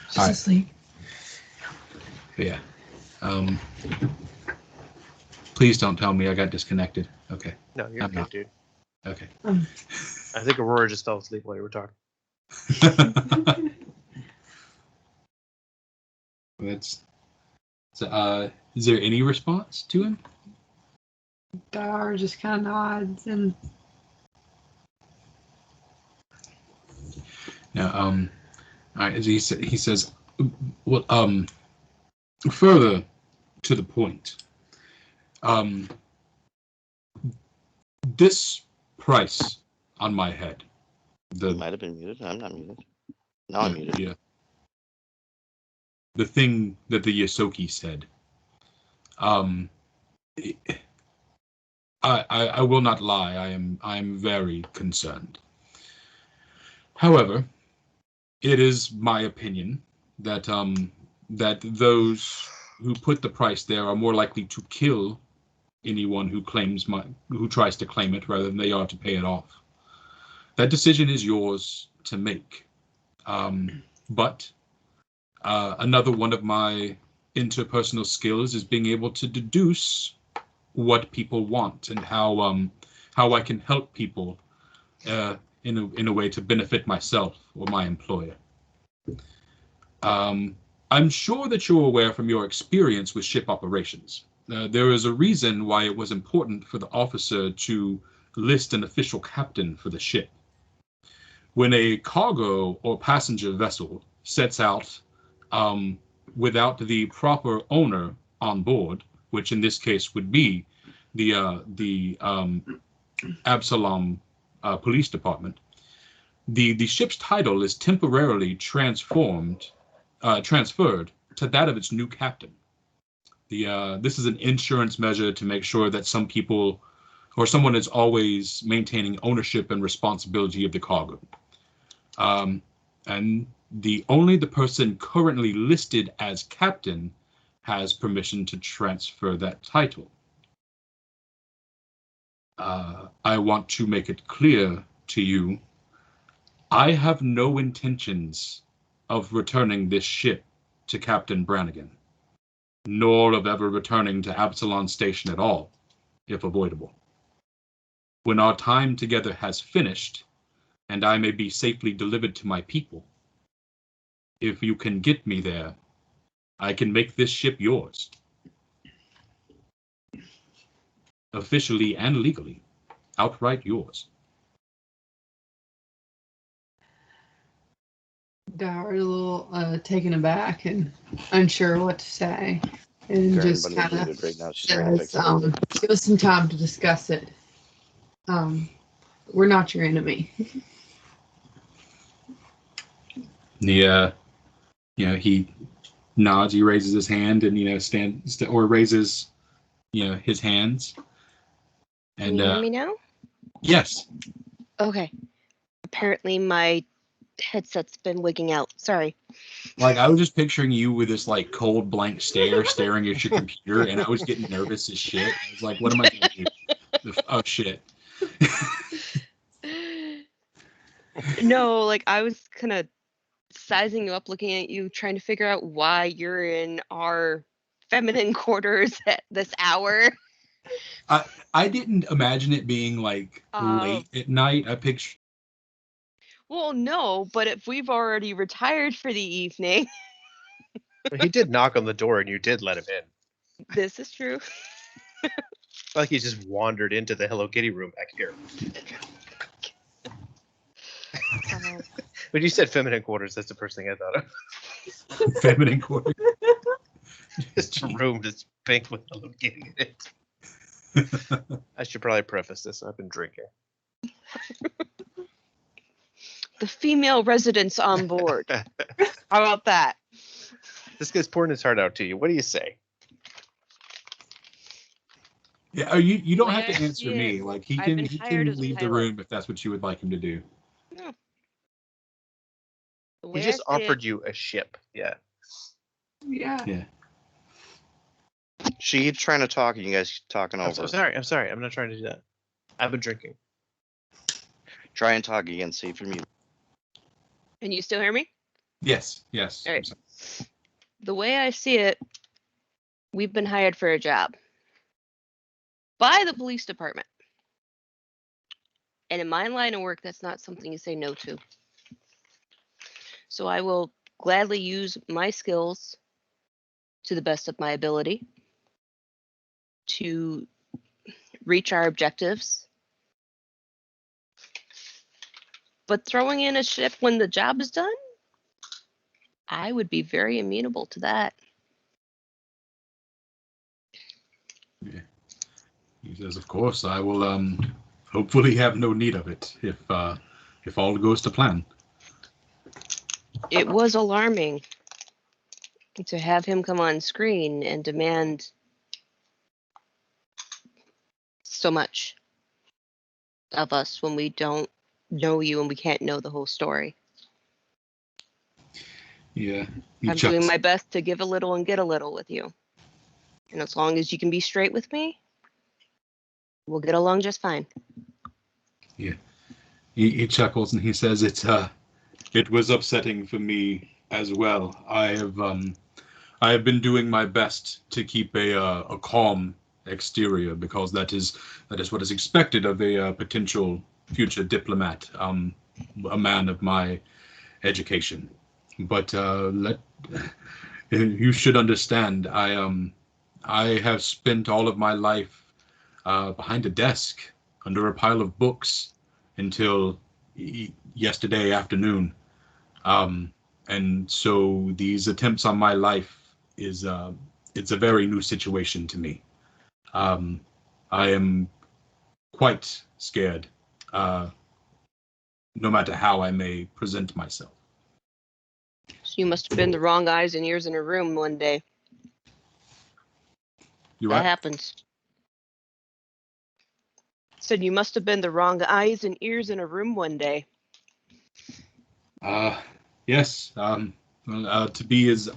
Speaker 2: Just
Speaker 4: All right.
Speaker 2: asleep.
Speaker 4: Yeah. Please don't tell me I got disconnected. Okay.
Speaker 1: No, you're
Speaker 4: I'm
Speaker 1: good,
Speaker 4: not.
Speaker 1: dude.
Speaker 4: Okay.
Speaker 1: I think Aurora just fell asleep while you were talking.
Speaker 4: That's. So, is there any response to him?
Speaker 2: Dar just kind of nods and
Speaker 4: No. All right. He says, well, further to the point, this price on my head,
Speaker 6: You might have been muted. I'm not muted. No, I'm muted.
Speaker 4: Yeah. The thing that the Yosoki said. I will not lie. I am very concerned. However, it is my opinion that that those who put the price there are more likely to kill anyone who tries to claim it rather than they are to pay it off. That decision is yours to make. But another one of my interpersonal skills is being able to deduce what people want and how I can help people in a way to benefit myself or my employer. I'm sure that you're aware from your experience with ship operations. There is a reason why it was important for the officer to list an official captain for the ship. When a cargo or passenger vessel sets out without the proper owner on board, which in this case would be the Absalom Police Department, the ship's title is temporarily transferred to that of its new captain. This is an insurance measure to make sure that some people or someone is always maintaining ownership and responsibility of the cargo. And only the person currently listed as captain has permission to transfer that title. I want to make it clear to you, I have no intentions of returning this ship to Captain Brannigan, nor of ever returning to Absalom Station at all, if avoidable. When our time together has finished, and I may be safely delivered to my people, if you can get me there, I can make this ship yours. Officially and legally, outright yours.
Speaker 2: Dower's a little taken aback and unsure what to say, and
Speaker 6: For
Speaker 2: just
Speaker 6: anybody
Speaker 2: kind of
Speaker 6: muted right now, she's trying to fix
Speaker 2: says,
Speaker 6: it.
Speaker 2: "Give us some time to discuss it. We're not your enemy."
Speaker 4: Yeah, he nods. He raises his hand and raises, his hands.
Speaker 3: Can
Speaker 4: And
Speaker 3: you hear me now?
Speaker 4: yes,
Speaker 3: Okay. Apparently my headset's been wigging out. Sorry.
Speaker 4: like I was just picturing you with this like cold blank stare, staring at your computer, and I was getting nervous as shit. I was like, "What am I gonna do?" Oh shit.
Speaker 3: No, like I was kind of sizing you up, looking at you, trying to figure out why you're in our feminine quarters at this hour.
Speaker 4: I didn't imagine it being like late at night. I pictured.
Speaker 3: Well, no, but if we've already retired for the evening,
Speaker 1: He did knock on the door and you did let him in.
Speaker 3: this is true.
Speaker 1: Like he just wandered into the Hello Kitty room back here. When you said feminine quarters, that's the first thing I thought of.
Speaker 4: Feminine quarter.
Speaker 1: Just a room just pink with Hello Kitty in it. I should probably preface this. I've been drinking.
Speaker 3: The female residents on board. How about that?
Speaker 1: This guy's pouring his heart out to you. What do you say?
Speaker 4: Yeah, you don't have to
Speaker 3: Well,
Speaker 4: answer me.
Speaker 3: yeah,
Speaker 4: Like he
Speaker 3: I've
Speaker 4: can
Speaker 3: been hired as a
Speaker 4: leave the
Speaker 3: pilot.
Speaker 4: room if that's what you would like him to do.
Speaker 3: No. The
Speaker 1: He
Speaker 3: way
Speaker 1: just
Speaker 3: I see
Speaker 1: offered
Speaker 3: it,
Speaker 1: you a ship. Yeah.
Speaker 2: Yeah.
Speaker 4: Yeah.
Speaker 6: She keeps trying to talk, and you guys keep talking over.
Speaker 1: I'm sorry. I'm not trying to do that. I've been drinking.
Speaker 6: Try and talk again. See if you're mute.
Speaker 3: Can you still hear me?
Speaker 4: Yes.
Speaker 3: All right. The way I see it, we've been hired for a job by the police department. And in my line of work, that's not something you say no to. So I will gladly use my skills to the best of my ability to reach our objectives. But throwing in a ship when the job is done, I would be very amenable to that.
Speaker 4: Yeah. He says, "Of course, I will. Hopefully, have no need of it if all goes to plan."
Speaker 3: It was alarming to have him come on screen and demand so much of us when we don't know you and we can't know the whole story.
Speaker 4: Yeah.
Speaker 3: I'm doing my best to give a little and get a little with you. And as long as you can be straight with me, we'll get along just fine.
Speaker 4: Yeah. He chuckles and he says, "It was upsetting for me as well. I have been doing my best to keep a calm exterior because that is what is expected of a potential future diplomat, a man of my education. But you should understand, I have spent all of my life behind a desk under a pile of books until yesterday afternoon. And so these attempts on my life is it's a very new situation to me. I am quite scared, no matter how I may present myself.
Speaker 3: So you must have been the wrong eyes and ears in a room one day.
Speaker 4: You
Speaker 3: That
Speaker 4: right?
Speaker 3: happens. Said you must have been the wrong eyes and ears in a room one day.
Speaker 4: Yes. To be as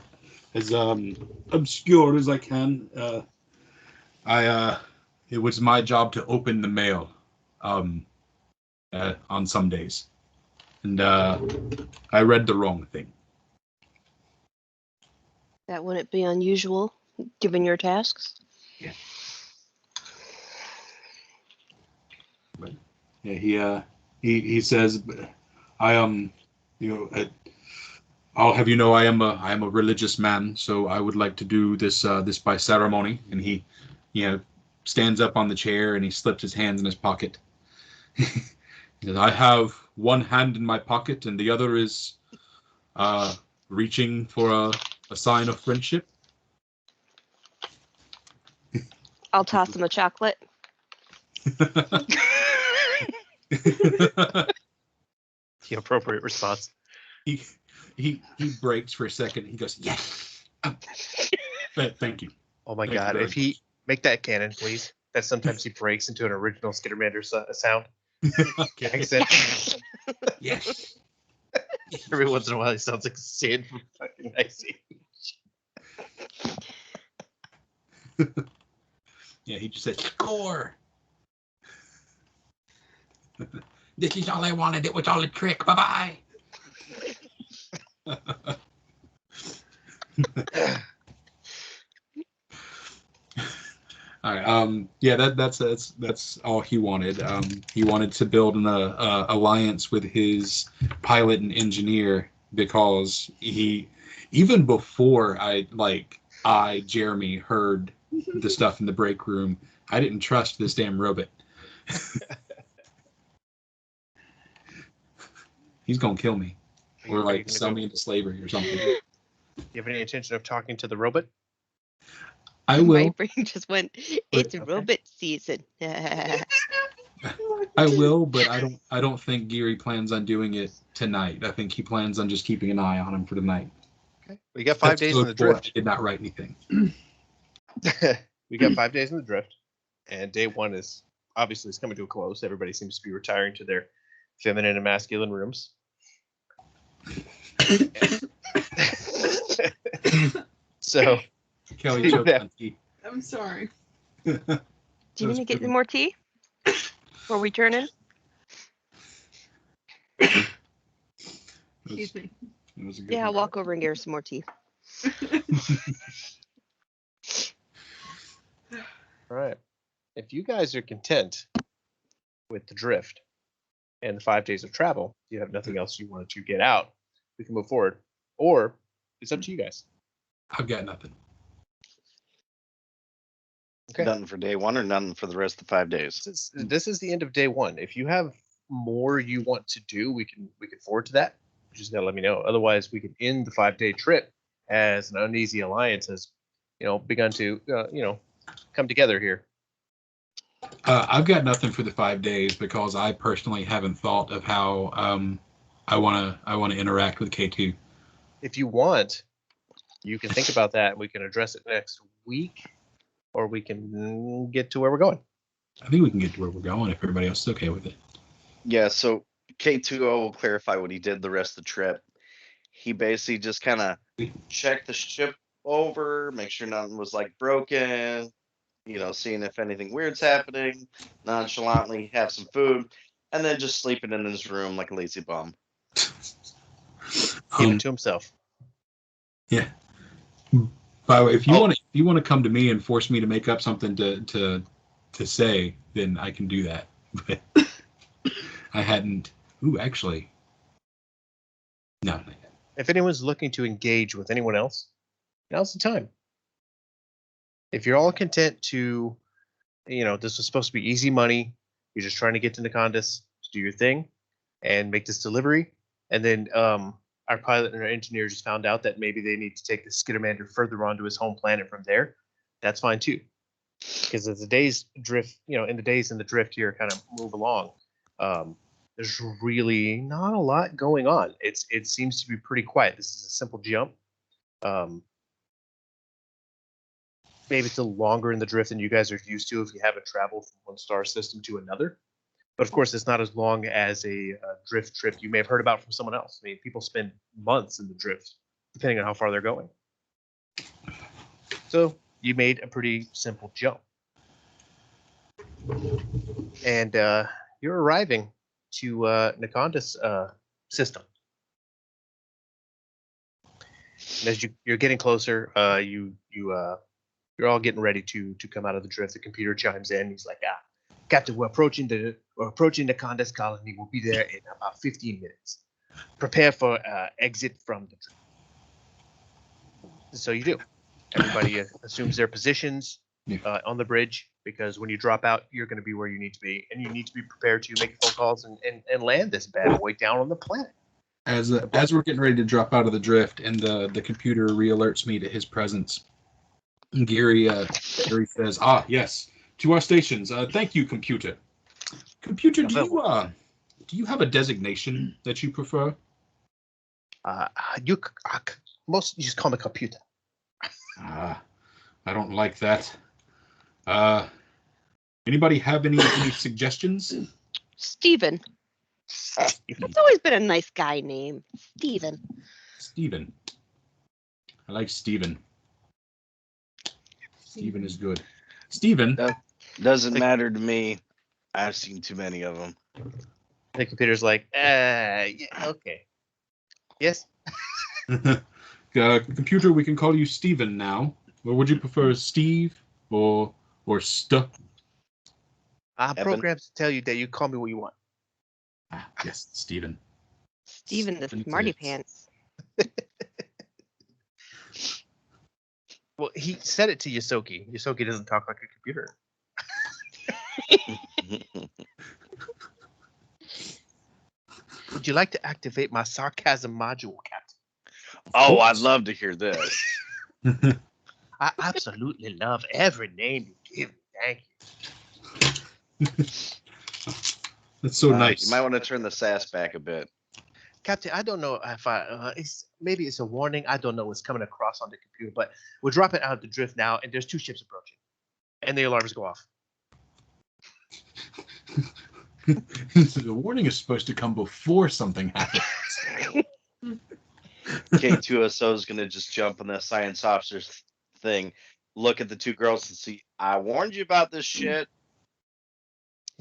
Speaker 4: obscure as I can, it was my job to open the mail on some days, and I read the wrong thing.
Speaker 3: That wouldn't be unusual, given your tasks.
Speaker 4: Yeah, he says, I I'll have you know I am a religious man, so I would like to do this by ceremony. And he, stands up on the chair and he slips his hands in his pocket. He says, I have one hand in my pocket and the other is reaching for a sign of friendship.
Speaker 3: I'll toss him a chocolate.
Speaker 1: The appropriate response.
Speaker 4: he breaks for a second. He goes, yes. Thank you.
Speaker 1: Oh my
Speaker 4: Thank you
Speaker 1: God!
Speaker 4: very
Speaker 1: If he make that canon, please. That sometimes he breaks into an original Skittermander sound
Speaker 4: Okay.
Speaker 1: accent.
Speaker 4: Yes.
Speaker 1: Every once in a while, he sounds like Sid from fucking Ice Age.
Speaker 4: Yeah, he just said, score. This is all I wanted. It was all a trick. Bye-bye. All right. Yeah. That's all he wanted. He wanted to build an alliance with his pilot and engineer because even before Jeremy heard the stuff in the break room, I didn't trust this damn robot. He's gonna kill me, or
Speaker 1: Are you
Speaker 4: sell me into slavery or something.
Speaker 1: You have any intention of talking to the robot?
Speaker 4: I
Speaker 3: My
Speaker 4: will.
Speaker 3: brain just went, it's
Speaker 1: Okay.
Speaker 3: robot season.
Speaker 4: I will, but I don't think Geary plans on doing it tonight. I think he plans on just keeping an eye on him for tonight.
Speaker 1: Okay. We got 5 days in the drift.
Speaker 4: I did not write anything.
Speaker 1: We got 5 days in the drift, and day one is obviously it's coming to a close. Everybody seems to be retiring to their feminine and masculine rooms. So
Speaker 4: Kelly choked on tea.
Speaker 2: I'm sorry.
Speaker 3: Do you need to get any more tea? Before we turn in?
Speaker 2: Excuse me.
Speaker 4: It was a good
Speaker 3: Yeah, I'll
Speaker 4: one.
Speaker 3: walk over and get her some more tea.
Speaker 1: All right. If you guys are content with the drift and the 5 days of travel, you have nothing else you wanted to get out, we can move forward. Or it's up to you guys.
Speaker 4: I've got nothing.
Speaker 1: Okay.
Speaker 6: Nothing for day one or nothing for the rest of the 5 days.
Speaker 1: This is the end of day one. If you have more you want to do, we can forward to that. You just gotta let me know. Otherwise, we can end the 5-day trip as an uneasy alliance has, begun to come together here.
Speaker 4: I've got nothing for the 5 days because I personally haven't thought of how I want to interact with K2.
Speaker 1: If you want, you can think about that. We can address it next week, or we can get to where we're going.
Speaker 4: I think we can get to where we're going if everybody else is okay with it.
Speaker 6: Yeah, so K2O will clarify what he did the rest of the trip. He basically just kind of checked the ship over, make sure nothing was broken, seeing if anything weird's happening, nonchalantly have some food, and then just sleeping in his room like a lazy bum.
Speaker 1: Keep it to himself.
Speaker 4: Yeah. By the way, if you want to come to me and force me to make up something to say, then I can do that. But I hadn't. Ooh, actually, no.
Speaker 1: If anyone's looking to engage with anyone else, now's the time. If you're all content to, this was supposed to be easy money. You're just trying to get to Nacondas to do your thing and make this delivery, and then our pilot and our engineer just found out that maybe they need to take the Skittermander further onto his home planet from there, that's fine too. Because as the days drift, in the days in the drift here kind of move along, there's really not a lot going on. It seems to be pretty quiet. This is a simple jump. Maybe it's a little longer in the drift than you guys are used to if you haven't traveled from one star system to another. But of course, it's not as long as a drift trip you may have heard about from someone else. I mean, people spend months in the drift, depending on how far they're going. So you made a pretty simple jump. And you're arriving to Nakonda's system. And as you're getting closer, you're all getting ready to come out of the drift. The computer chimes in. He's like, Captain, we're approaching Nakonda's colony. We'll be there in about 15 minutes. Prepare for exit from the drift. So you do. Everybody assumes their positions on the bridge, because when you drop out, you're going to be where you need to be, and you need to be prepared to make phone calls and land this bad boy down on the planet.
Speaker 4: As we're getting ready to drop out of the drift, and the computer re-alerts me to his presence, Gary says, yes, to our stations. Thank you, computer. Computer, do you have a designation that you prefer?
Speaker 1: You just call me computer.
Speaker 4: I don't like that. Anybody have any suggestions?
Speaker 3: Steven. That's always been a nice guy name. Steven.
Speaker 4: Steven. I like Steven. Steven is good. Steven.
Speaker 6: Doesn't matter to me. I've seen too many of them.
Speaker 1: The computer's like, yeah, okay. Yes?
Speaker 4: Computer, we can call you Steven now. Or would you prefer Steve or St?
Speaker 1: Our programs tell you that you call me what you want.
Speaker 4: Yes, Steven.
Speaker 3: Steven the smarty pants.
Speaker 1: Well, he said it to Yosoki. Yosoki doesn't talk like a computer. Would you like to activate my sarcasm module, Captain?
Speaker 6: Oh, I'd love to hear this.
Speaker 1: I absolutely love every name you give me. Thank you.
Speaker 4: That's so nice.
Speaker 6: You might want to turn the sass back a bit.
Speaker 1: Captain, I don't know if maybe it's a warning. I don't know what's coming across on the computer, but we're dropping out of the drift now, and there's 2 ships approaching, and the alarms go off.
Speaker 4: The warning is supposed to come before something happens.
Speaker 6: K2SO is going to just jump on the science officer's thing, look at the 2 girls and see, I warned you about this shit.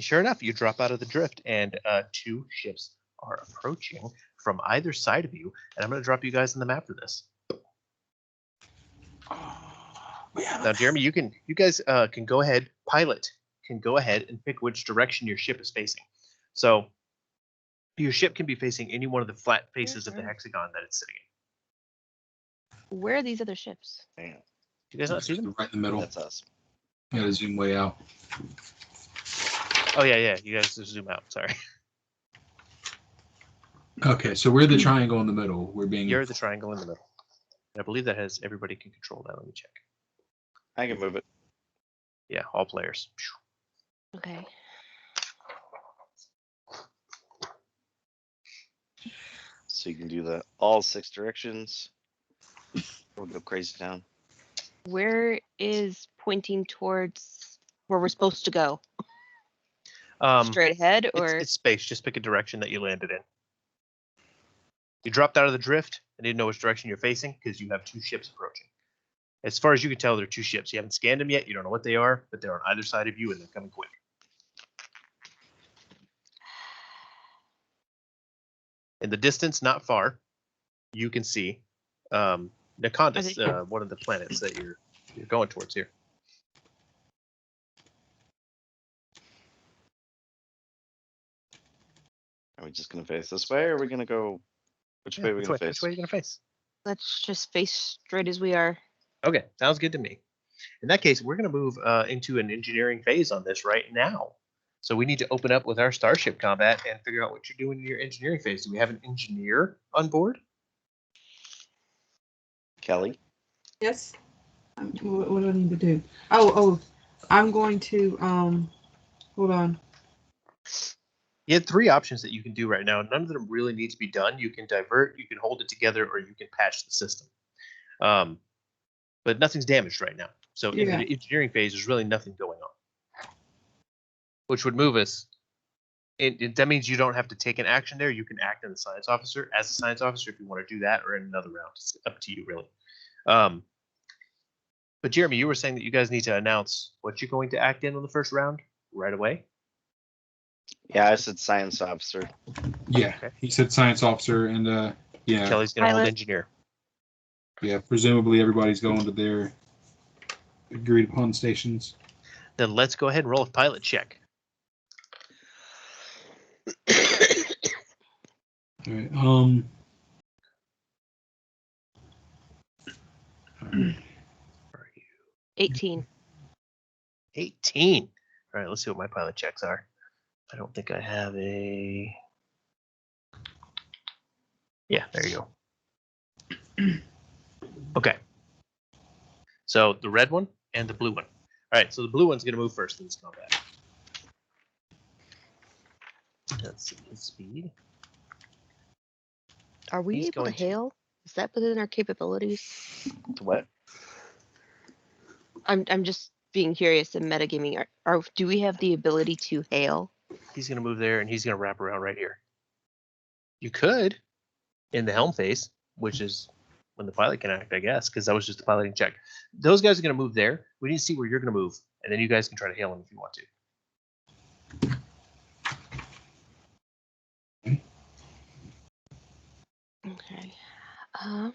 Speaker 1: Sure enough, you drop out of the drift, and 2 ships are approaching from either side of you, and I'm going to drop you guys on the map for this. Now, Jeremy, you guys can go ahead, pilot can go ahead and pick which direction your ship is facing. So your ship can be facing any one of the flat faces of the hexagon that it's sitting in.
Speaker 3: Where are these other ships?
Speaker 6: Damn.
Speaker 1: You guys not see them?
Speaker 4: Right in the middle.
Speaker 6: That's us.
Speaker 4: Gotta zoom way out.
Speaker 1: Oh, yeah. You guys just zoom out. Sorry.
Speaker 4: Okay, so we're the triangle in the middle.
Speaker 1: You're the triangle in the middle. And I believe that has everybody can control that. Let me check.
Speaker 6: I can move it.
Speaker 1: Yeah, all players.
Speaker 3: Okay.
Speaker 6: So you can do that all 6 directions. We'll go crazy town.
Speaker 3: Where is pointing towards where we're supposed to go? Straight ahead, or
Speaker 1: it's space. Just pick a direction that you landed in. You dropped out of the drift and didn't know which direction you're facing because you have 2 ships approaching. As far as you can tell, there are 2 ships. You haven't scanned them yet. You don't know what they are, but they're on either side of you and they're coming quick. In the distance, not far, you can see Nakonda's, one of the planets that you're going towards here.
Speaker 6: Are we just going to face this way, or are we going to go? Which way are we going to face?
Speaker 1: Which way are you going to face?
Speaker 3: let's just face straight as we are.
Speaker 1: Okay, sounds good to me. In that case, we're going to move into an engineering phase on this right now. So we need to open up with our starship combat and figure out what you're doing in your engineering phase. Do we have an engineer on board?
Speaker 6: Kelly.
Speaker 2: Yes. What do I need to do? Oh, I'm going to hold on.
Speaker 1: You had 3 options that you can do right now. None of them really need to be done. You can divert, you can hold it together, or you can patch the system. But nothing's damaged right now. So in
Speaker 2: Yeah.
Speaker 1: the engineering phase, there's really nothing going on. Which would move us. That means you don't have to take an action there. You can act in the science officer as a science officer if you want to do that, or in another round. It's up to you, really. But Jeremy, you were saying that you guys need to announce what you're going to act in on the first round right away.
Speaker 6: Yeah, I said science officer.
Speaker 4: Yeah,
Speaker 1: Okay.
Speaker 4: he said science officer, and yeah,
Speaker 1: Kelly's going to hold
Speaker 3: Pilot.
Speaker 1: engineer.
Speaker 4: yeah. Presumably, everybody's going to their agreed upon stations.
Speaker 1: Then let's go ahead and roll a pilot check.
Speaker 4: All right.
Speaker 1: Where are you?
Speaker 3: 18.
Speaker 1: 18. All right, let's see what my pilot checks are. I don't think I have a. Yeah, there you go. Okay. So the red one and the blue one. All right, so the blue one's going to move first in this combat. Let's see his speed.
Speaker 3: Are we
Speaker 1: He's
Speaker 3: able to
Speaker 1: going to-
Speaker 3: hail? Is that within our capabilities?
Speaker 6: What?
Speaker 3: I'm just being curious in metagaming. Do we have the ability to hail?
Speaker 1: He's going to move there and he's going to wrap around right here. You could in the helm phase, which is when the pilot can act, I guess, because that was just the piloting check. Those guys are going to move there. We need to see where you're going to move, and then you guys can try to hail him if you want to.
Speaker 3: Okay.
Speaker 1: Now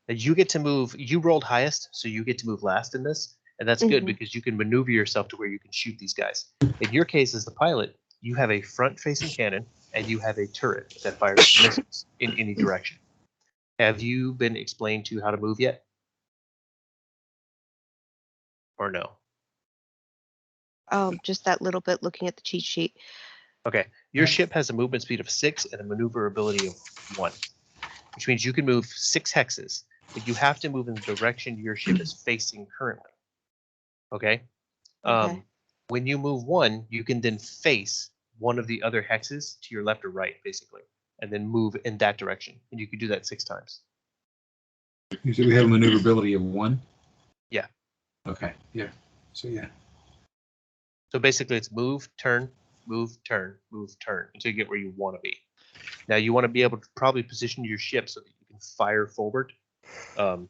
Speaker 1: you get to move. You rolled highest, so you get to move last in this, and that's good
Speaker 3: Mhm.
Speaker 1: because you can maneuver yourself to where you can shoot these guys. In your case, as the pilot, you have a front-facing cannon and you have a turret that fires missiles in any direction. Have you been explained to how to move yet, or no?
Speaker 3: Just that little bit looking at the cheat sheet.
Speaker 1: Okay, your ship has a movement speed of 6 and a maneuverability of 1, which means you can move 6 hexes, but you have to move in the direction your ship is facing currently. Okay?
Speaker 3: Okay.
Speaker 1: When you move 1, you can then face one of the other hexes to your left or right, basically, and then move in that direction. And you can do that 6 times.
Speaker 4: You said we have a maneuverability of 1.
Speaker 1: Yeah.
Speaker 4: Okay. Yeah. So yeah.
Speaker 1: So basically, it's move, turn, move, turn, move, turn until you get where you want to be. Now, you want to be able to probably position your ship so that you can fire forward, in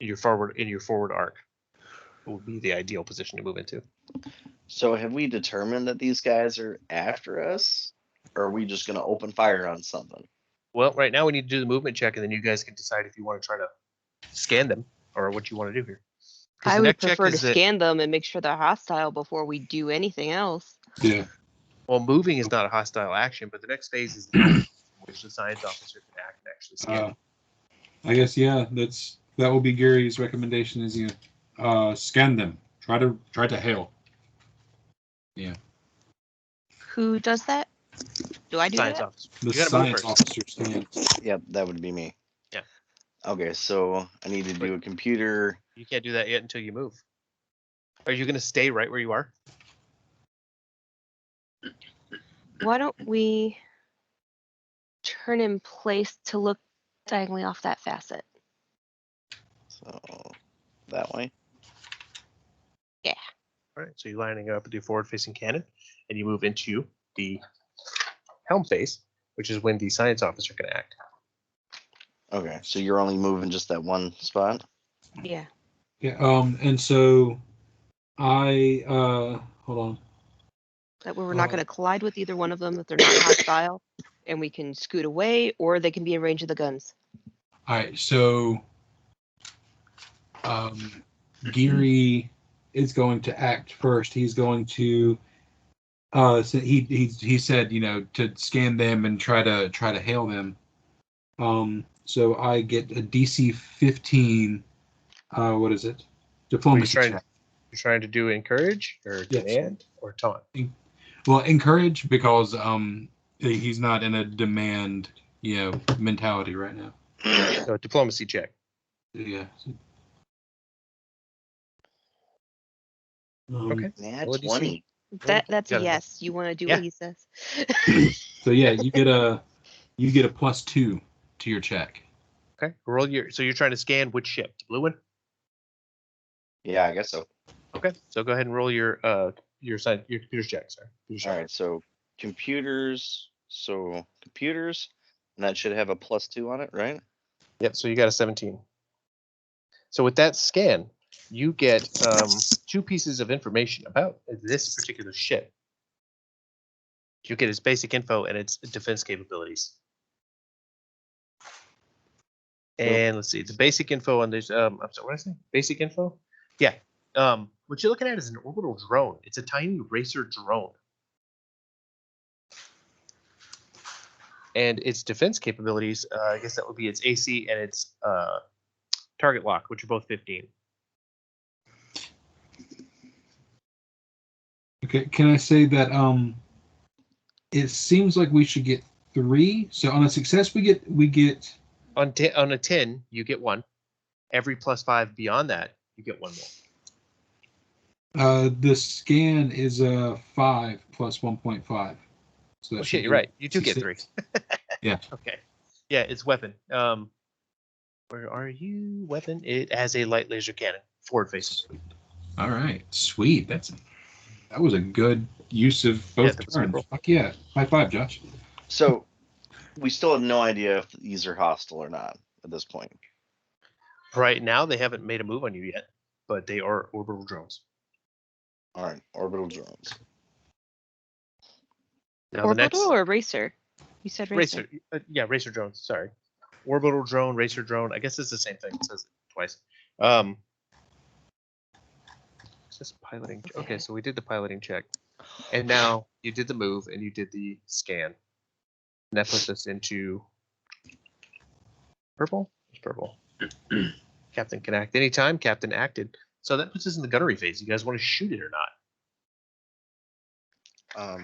Speaker 1: your forward arc. It would be the ideal position to move into.
Speaker 6: So have we determined that these guys are after us? Or are we just going to open fire on something?
Speaker 1: Well, right now we need to do the movement check, and then you guys can decide if you want to try to scan them or what you want to do here. 'Cause
Speaker 3: I
Speaker 1: the
Speaker 3: would
Speaker 1: next check
Speaker 3: prefer to
Speaker 1: is that-
Speaker 3: scan them and make sure they're hostile before we do anything else.
Speaker 4: Yeah.
Speaker 1: Well, moving is not a hostile action, but the next phase is the helm, in which the science officer can act and actually scan.
Speaker 4: I guess yeah. That will be Gary's recommendation. Is scan them. Try to hail. Yeah.
Speaker 3: Who does that? Do I do
Speaker 1: Science
Speaker 3: that?
Speaker 1: officer.
Speaker 4: The
Speaker 1: You gotta move
Speaker 4: science
Speaker 1: first.
Speaker 4: officer scans.
Speaker 6: Yep, that would be me.
Speaker 1: Yeah.
Speaker 6: Okay, so I need to do a computer.
Speaker 1: You can't do that yet until you move. Are you going to stay right where you are?
Speaker 3: Why don't we turn in place to look diagonally off that facet?
Speaker 6: So that way.
Speaker 1: All right, so you're lining up with your forward-facing cannon, and you move into the helm phase, which is when the science officer can act.
Speaker 6: Okay, so you're only moving just that one spot?
Speaker 3: Yeah.
Speaker 4: Yeah. And so I hold on.
Speaker 3: That way we're not going to collide with either one of them if they're not hostile, and we can scoot away, or they can be in range of the guns.
Speaker 4: All right. So Geary is going to act first. He's going to so he said, to scan them and try to hail them. So I get a DC 15. What is it? Diplomacy check.
Speaker 1: You're trying to do encourage or
Speaker 4: Yes.
Speaker 1: demand or taunt.
Speaker 4: Well, encourage because he's not in a demand mentality right now.
Speaker 1: So diplomacy check.
Speaker 4: Yeah.
Speaker 1: Okay.
Speaker 6: Nat
Speaker 1: What do you see?
Speaker 6: 20.
Speaker 3: That's a
Speaker 1: Got it.
Speaker 3: yes. You want to do
Speaker 1: Yeah.
Speaker 3: what he says.
Speaker 4: So yeah, you get a +2 to your check.
Speaker 1: Okay. Roll your. So you're trying to scan which ship? The blue one.
Speaker 6: Yeah, I guess so.
Speaker 1: Okay. So go ahead and roll your computer's check. Sorry. Computer's
Speaker 6: All
Speaker 1: check.
Speaker 6: right, so computers. So computers, and that should have a +2 on it, right?
Speaker 1: Yep. So you got a 17. So with that scan, you get 2 pieces of information about this particular ship. You get its basic info and its defense capabilities. And let's see, the basic info on this. I'm sorry, what did I say? Basic info? Yeah. What you're looking at is an orbital drone. It's a tiny racer drone. And its defense capabilities, I guess that would be its AC and its target lock, which are both 15.
Speaker 4: Okay, can I say that it seems like we should get 3. So on a success we get
Speaker 1: On a 10, you get 1. Every +5 beyond that, you get 1 more.
Speaker 4: the scan is a 5 plus 1.5. So
Speaker 1: Oh
Speaker 4: that
Speaker 1: shit,
Speaker 4: should
Speaker 1: you're
Speaker 4: be
Speaker 1: right. You do get 3.
Speaker 4: 6. Yeah.
Speaker 1: Okay. Yeah, it's weapon. Where are you? Weapon. It has a light laser cannon, forward facing.
Speaker 4: All right, sweet. That was a good use of both
Speaker 1: that was a good
Speaker 4: turns.
Speaker 1: roll.
Speaker 4: Fuck yeah! High five, Josh.
Speaker 6: So we still have no idea if these are hostile or not at this point.
Speaker 1: Right now, they haven't made a move on you yet, but they are orbital drones.
Speaker 6: All right, orbital drones.
Speaker 1: Now the
Speaker 3: Orbital
Speaker 1: next
Speaker 3: or racer? You said racer.
Speaker 1: racer, yeah, racer drones. Sorry, orbital drone, racer drone. I guess it's the same thing. It says it twice. It's just piloting. Okay, so we did the piloting check, and now you did the move and you did the scan, and that puts us into purple. It's purple. Captain can act anytime. Captain acted. So that puts us in the gunnery phase. You guys want to shoot it or not?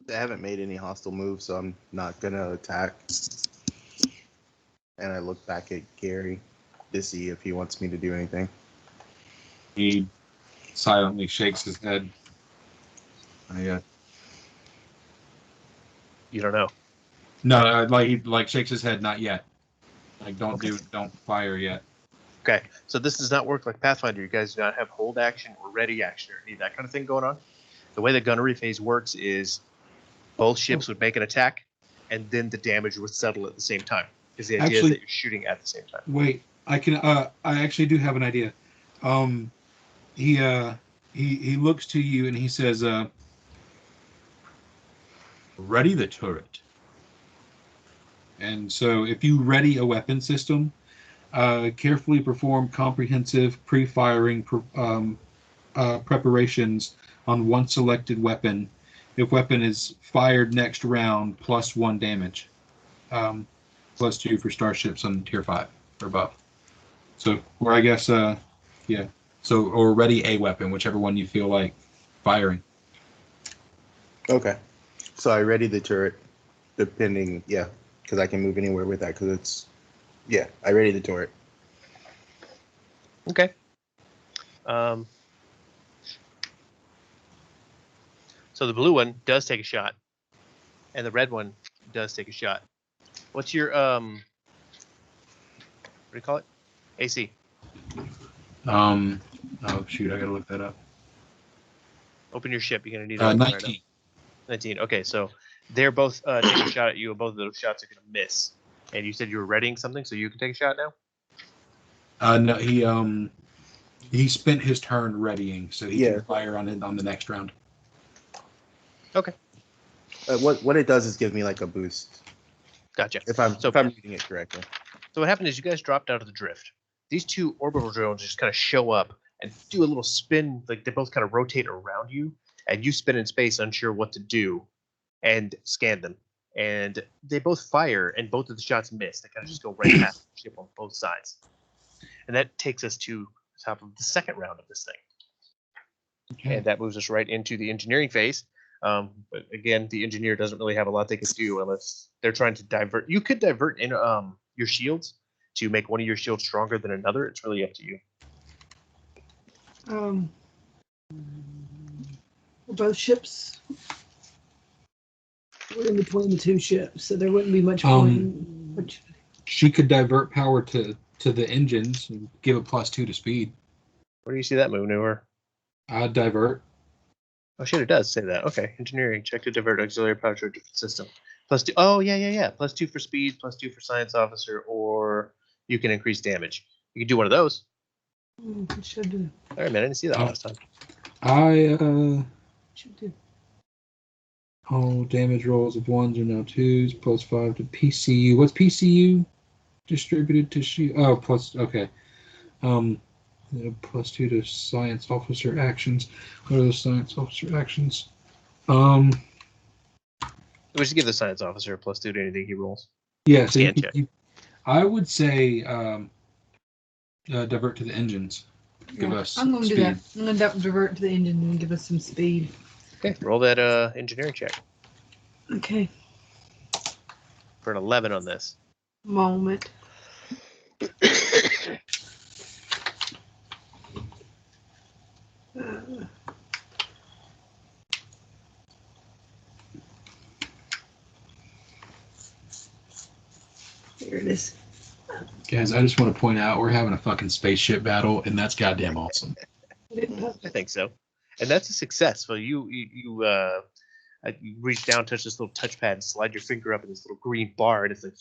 Speaker 5: They haven't made any hostile moves, so I'm not gonna attack. And I look back at Gary to see if he wants me to do anything.
Speaker 4: He silently shakes his head.
Speaker 1: You don't know.
Speaker 4: No, he shakes his head. Not yet. Like don't fire yet.
Speaker 1: Okay, so this does not work like Pathfinder. You guys do not have hold action or ready action or any of that kind of thing going on. The way the gunnery phase works is both ships would make an attack, and then the damage would settle at the same time. Because the idea is that you're shooting at the same time.
Speaker 4: Wait, I can. I actually do have an idea. He looks to you and he says, "Ready the turret." And so, if you ready a weapon system, carefully perform comprehensive pre-firing preparations on one selected weapon. If weapon is fired next round, +1 damage, +2 for starships on tier 5 or above. So, or I guess, yeah. So, or ready a weapon, whichever one you feel like firing.
Speaker 5: Okay. So I ready the turret, depending, yeah, because I can move anywhere with that. Because it's, yeah, I ready the turret.
Speaker 1: Okay. So the blue one does take a shot, and the red one does take a shot. What's your what do you call it? AC.
Speaker 4: Oh shoot, I gotta look that up.
Speaker 1: Open your ship. You're gonna need to open
Speaker 4: 19.
Speaker 1: right up. 19. Okay, so they're both taking a shot at you, and both of those shots are gonna miss. And you said you were readying something, so you can take a shot now.
Speaker 4: No, he spent his turn readying, so he can fire on it on the next round.
Speaker 1: Okay.
Speaker 5: What it does is give me like a boost.
Speaker 1: Gotcha.
Speaker 5: If I'm reading it correctly.
Speaker 1: So what happened is you guys dropped out of the drift. These 2 orbital drones just kind of show up and do a little spin, like they both kind of rotate around you, and you spin in space, unsure what to do, and scan them. And they both fire, and both of the shots miss. They kind of just go right past the ship on both sides. And that takes us to the top of the second round of this thing.
Speaker 4: Okay.
Speaker 1: And that moves us right into the engineering phase. But again, the engineer doesn't really have a lot they can do unless they're trying to divert. You could divert in your shields to make one of your shields stronger than another. It's really up to you.
Speaker 2: Both ships were in between the two ships, so there wouldn't be much point. Which
Speaker 4: She could divert power to the engines and give a +2 to speed.
Speaker 1: Where do you see that maneuver?
Speaker 4: Divert.
Speaker 1: Oh shit, it does say that. Okay, engineering, check to divert auxiliary power to a different system. +2. Oh yeah. +2 for speed, +2 for science officer, or you can increase damage. You can do one of those.
Speaker 2: it should do.
Speaker 1: All right, man, I didn't see that last time.
Speaker 2: Should do.
Speaker 4: All damage rolls of 1s are now 2s, +5 to PCU. What's PCU? Distributed to shield. Oh, plus, okay. +2 to science officer actions. What are the science officer actions?
Speaker 1: We should give the science officer a +2 to anything he rolls.
Speaker 4: Yeah, so
Speaker 1: Scan check.
Speaker 4: I would say divert to the engines. Give us
Speaker 2: I'm going to do
Speaker 4: speed.
Speaker 2: that. I'm going to divert to the engine and give us some speed.
Speaker 1: Okay, roll that engineering check
Speaker 2: Okay.
Speaker 1: for an 11 on this.
Speaker 2: Moment. Here it is.
Speaker 4: Guys, I just want to point out we're having a fucking spaceship battle, and that's goddamn awesome.
Speaker 1: I think so, and that's a success. So you reach down, touch this little touchpad, and slide your finger up in this little green bar, and it's like,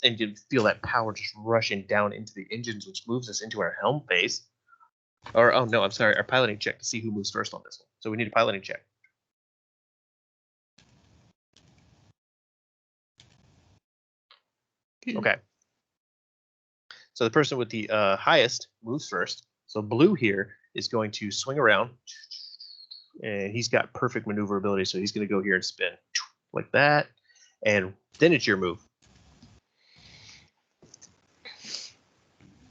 Speaker 1: and you feel that power just rushing down into the engines, which moves us into our helm phase. Or oh no, I'm sorry, our piloting check to see who moves first on this one. So we need a piloting check. Okay. So the person with the highest moves first. So blue here is going to swing around, and he's got perfect maneuverability. So he's going to go here and spin like that, and then it's your move.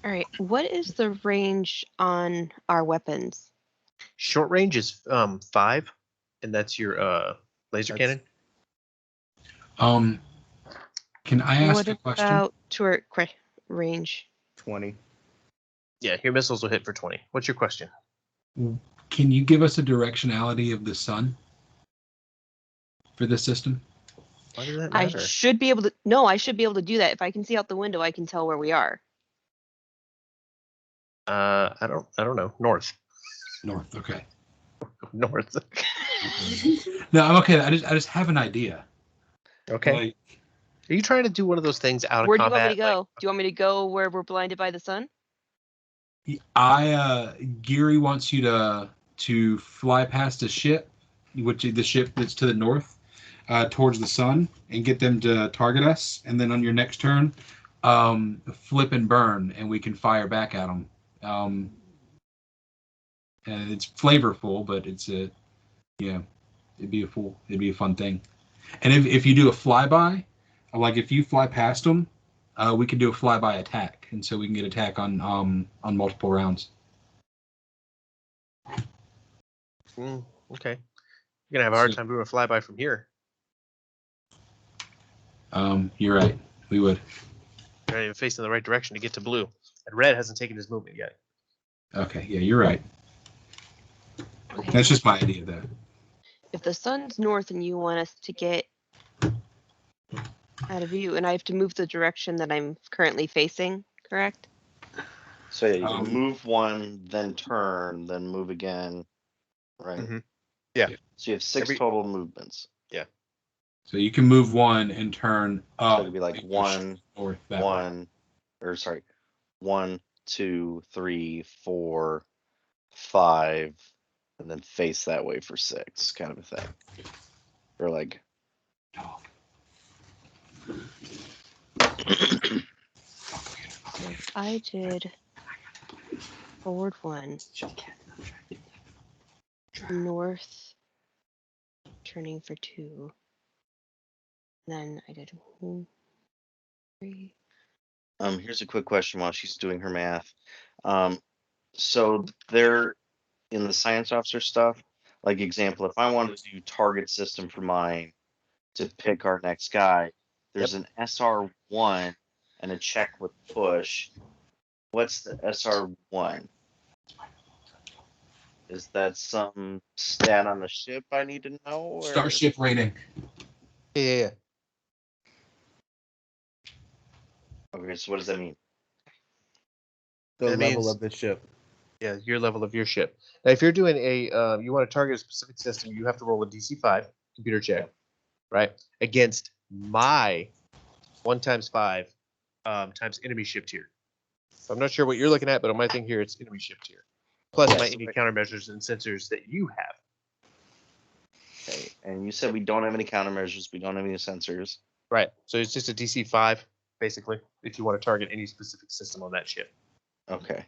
Speaker 3: All right. What is the range on our weapons?
Speaker 1: Short range is 5, and that's your laser cannon.
Speaker 4: Can I ask
Speaker 3: What
Speaker 4: a question?
Speaker 3: about turret range?
Speaker 5: 20.
Speaker 1: Yeah, your missiles will hit for 20. What's your question?
Speaker 4: Can you give us a directionality of the sun for this system?
Speaker 1: Why does that
Speaker 3: I
Speaker 1: matter?
Speaker 3: should be able to. No, I should be able to do that. If I can see out the window, I can tell where we are.
Speaker 1: I don't know. North.
Speaker 4: North. Okay.
Speaker 1: North.
Speaker 4: No, I'm okay. I just have an idea.
Speaker 1: Okay.
Speaker 4: Like,
Speaker 1: Are you trying to do one of those things out
Speaker 3: Where
Speaker 1: of
Speaker 3: do you want me
Speaker 1: combat?
Speaker 3: to go?
Speaker 1: Like,
Speaker 3: Do you want me to go where we're blinded by the sun?
Speaker 4: Geary wants you to fly past a ship, which is the ship that's to the north, towards the sun, and get them to target us. And then on your next turn, flip and burn, and we can fire back at them. And it's flavorful, but it's it'd be a fun thing. And if you do a flyby, like if you fly past them, we can do a flyby attack, and so we can get attack on multiple rounds.
Speaker 1: Okay. You're gonna have a hard time doing a flyby from here.
Speaker 4: You're right. We would.
Speaker 1: You're not even facing the right direction to get to blue. And red hasn't taken his movement yet.
Speaker 4: Okay. Yeah, you're right.
Speaker 3: Okay.
Speaker 4: That's just my idea, though.
Speaker 3: If the sun's north and you want us to get out of view, and I have to move the direction that I'm currently facing, correct?
Speaker 6: So yeah, you can move one, then turn, then move again, right?
Speaker 1: Mm-hmm. Yeah.
Speaker 6: So you have 6 total movements.
Speaker 1: Yeah.
Speaker 4: So you can move one and turn up.
Speaker 6: So it'd be like 1, 2, 3, 4, 5, and then face that way for 6, kind of a thing. Or like.
Speaker 3: So if I did forward 1, north, turning for 2, then I did 1, 3.
Speaker 6: Here's a quick question while she's doing her math. So they're in the science officer stuff. Like example, if I wanted to do target system for mine to pick our next guy, there's an SR1 and a check with push. What's the SR1? Is that some stat on the ship I need to know? Or?
Speaker 4: Starship rating.
Speaker 1: Yeah.
Speaker 6: Okay, so what does that mean?
Speaker 5: The
Speaker 1: That
Speaker 5: level
Speaker 1: means-
Speaker 5: of the ship.
Speaker 1: Yeah, your level of your ship. Now, if you're doing you want to target a specific system, you have to roll a DC-5 computer check, right? Against my 1 × 5 times enemy ship tier. So I'm not sure what you're looking at, but on my thing here, it's enemy ship tier. Plus
Speaker 6: Yes,
Speaker 1: my any countermeasures and sensors that you have.
Speaker 6: Okay, and you said we don't have any countermeasures, we don't have any sensors.
Speaker 1: Right. So it's just a DC-5, basically, if you want to target any specific system on that ship.
Speaker 6: Okay.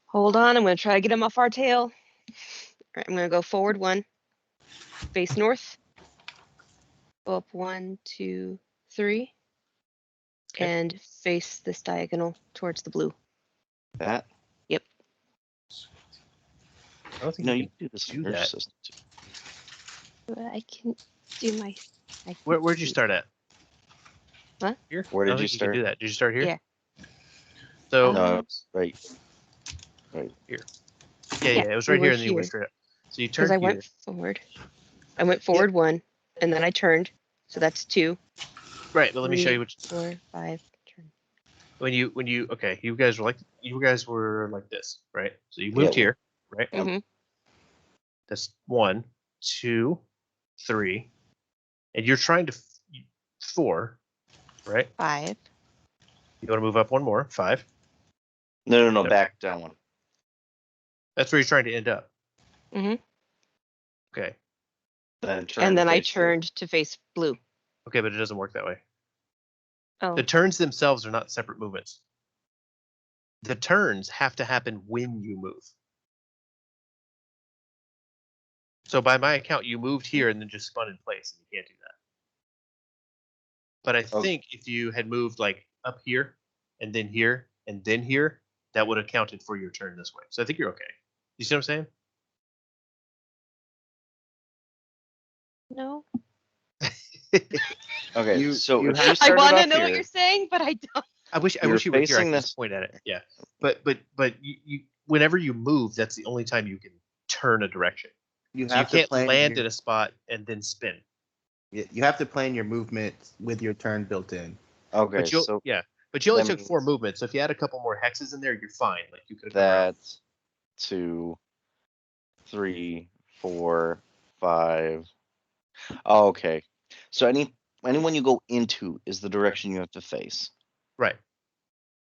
Speaker 3: Hold on, I'm gonna try to get him off our tail. All right, I'm gonna go forward 1, face north, go up 1, 2, 3,
Speaker 1: Okay.
Speaker 3: and face this diagonal towards the blue.
Speaker 6: That?
Speaker 1: I don't think
Speaker 6: No,
Speaker 1: you
Speaker 6: you
Speaker 1: can
Speaker 6: can do this
Speaker 1: do
Speaker 6: in your
Speaker 1: that.
Speaker 6: system too.
Speaker 3: I can do my. I can
Speaker 1: Where'd you
Speaker 3: do-
Speaker 1: start at?
Speaker 3: What?
Speaker 1: Here?
Speaker 6: Where
Speaker 1: I don't
Speaker 6: did you
Speaker 1: think
Speaker 6: start?
Speaker 1: can do that. Did you start here?
Speaker 3: Yeah.
Speaker 1: So
Speaker 6: No, it's right.
Speaker 1: yeah,
Speaker 3: Yeah,
Speaker 1: it was
Speaker 3: we
Speaker 1: right here,
Speaker 3: were
Speaker 1: and then you went
Speaker 3: here.
Speaker 1: straight up. So you
Speaker 3: Because
Speaker 1: turned
Speaker 3: I
Speaker 1: here.
Speaker 3: went forward. I went forward 1, and then I turned. So that's 2.
Speaker 1: Right, but let me show
Speaker 3: 3,
Speaker 1: you what
Speaker 3: 4, 5. Turn.
Speaker 1: when you okay. You guys were like this, right? So you moved
Speaker 6: Yeah.
Speaker 1: here, right?
Speaker 6: Yep.
Speaker 3: Mhm.
Speaker 1: That's 1, 2, 3, and you're trying to 4, right?
Speaker 3: 5.
Speaker 1: You want to move up one more, 5.
Speaker 6: No,
Speaker 1: Yep.
Speaker 6: back down one.
Speaker 1: That's where you're trying to end up.
Speaker 3: Mhm.
Speaker 1: Okay,
Speaker 6: Then turn
Speaker 3: And then I
Speaker 6: face blue.
Speaker 3: turned to face blue.
Speaker 1: okay, but it doesn't work that way.
Speaker 3: Oh,
Speaker 1: The turns themselves are not separate movements. The turns have to happen when you move. So by my account, you moved here and then just spun in place, and you can't do that. But I
Speaker 6: Oh.
Speaker 1: think if you had moved like up here, and then here, and then here, that would have counted for your turn this way. So I think you're okay. You see what I'm saying?
Speaker 3: no.
Speaker 6: Okay,
Speaker 5: You-
Speaker 6: so
Speaker 5: you
Speaker 6: if
Speaker 5: have-
Speaker 6: you
Speaker 3: I
Speaker 6: started
Speaker 3: want to
Speaker 6: off
Speaker 3: know what
Speaker 6: here,
Speaker 3: you're saying, but I don't.
Speaker 1: I wish
Speaker 6: You're
Speaker 1: you were here. I
Speaker 6: facing
Speaker 1: could
Speaker 6: this-
Speaker 1: just point at it. Yeah, but you whenever you move, that's the only time you can turn a direction.
Speaker 5: You
Speaker 1: So you
Speaker 5: have to
Speaker 1: can't
Speaker 5: plan
Speaker 1: land
Speaker 5: your,
Speaker 1: in a spot and then spin.
Speaker 5: you have to plan your movement with your turn built in.
Speaker 6: okay,
Speaker 1: But you
Speaker 6: so
Speaker 1: but you only
Speaker 6: that
Speaker 1: took 4
Speaker 6: means-
Speaker 1: movements. So if you add a couple more hexes in there, you're fine. Like you could have come around.
Speaker 6: that 2, 3, 4, 5. Oh, okay. So anyone you go into is the direction you have to face.
Speaker 1: Right.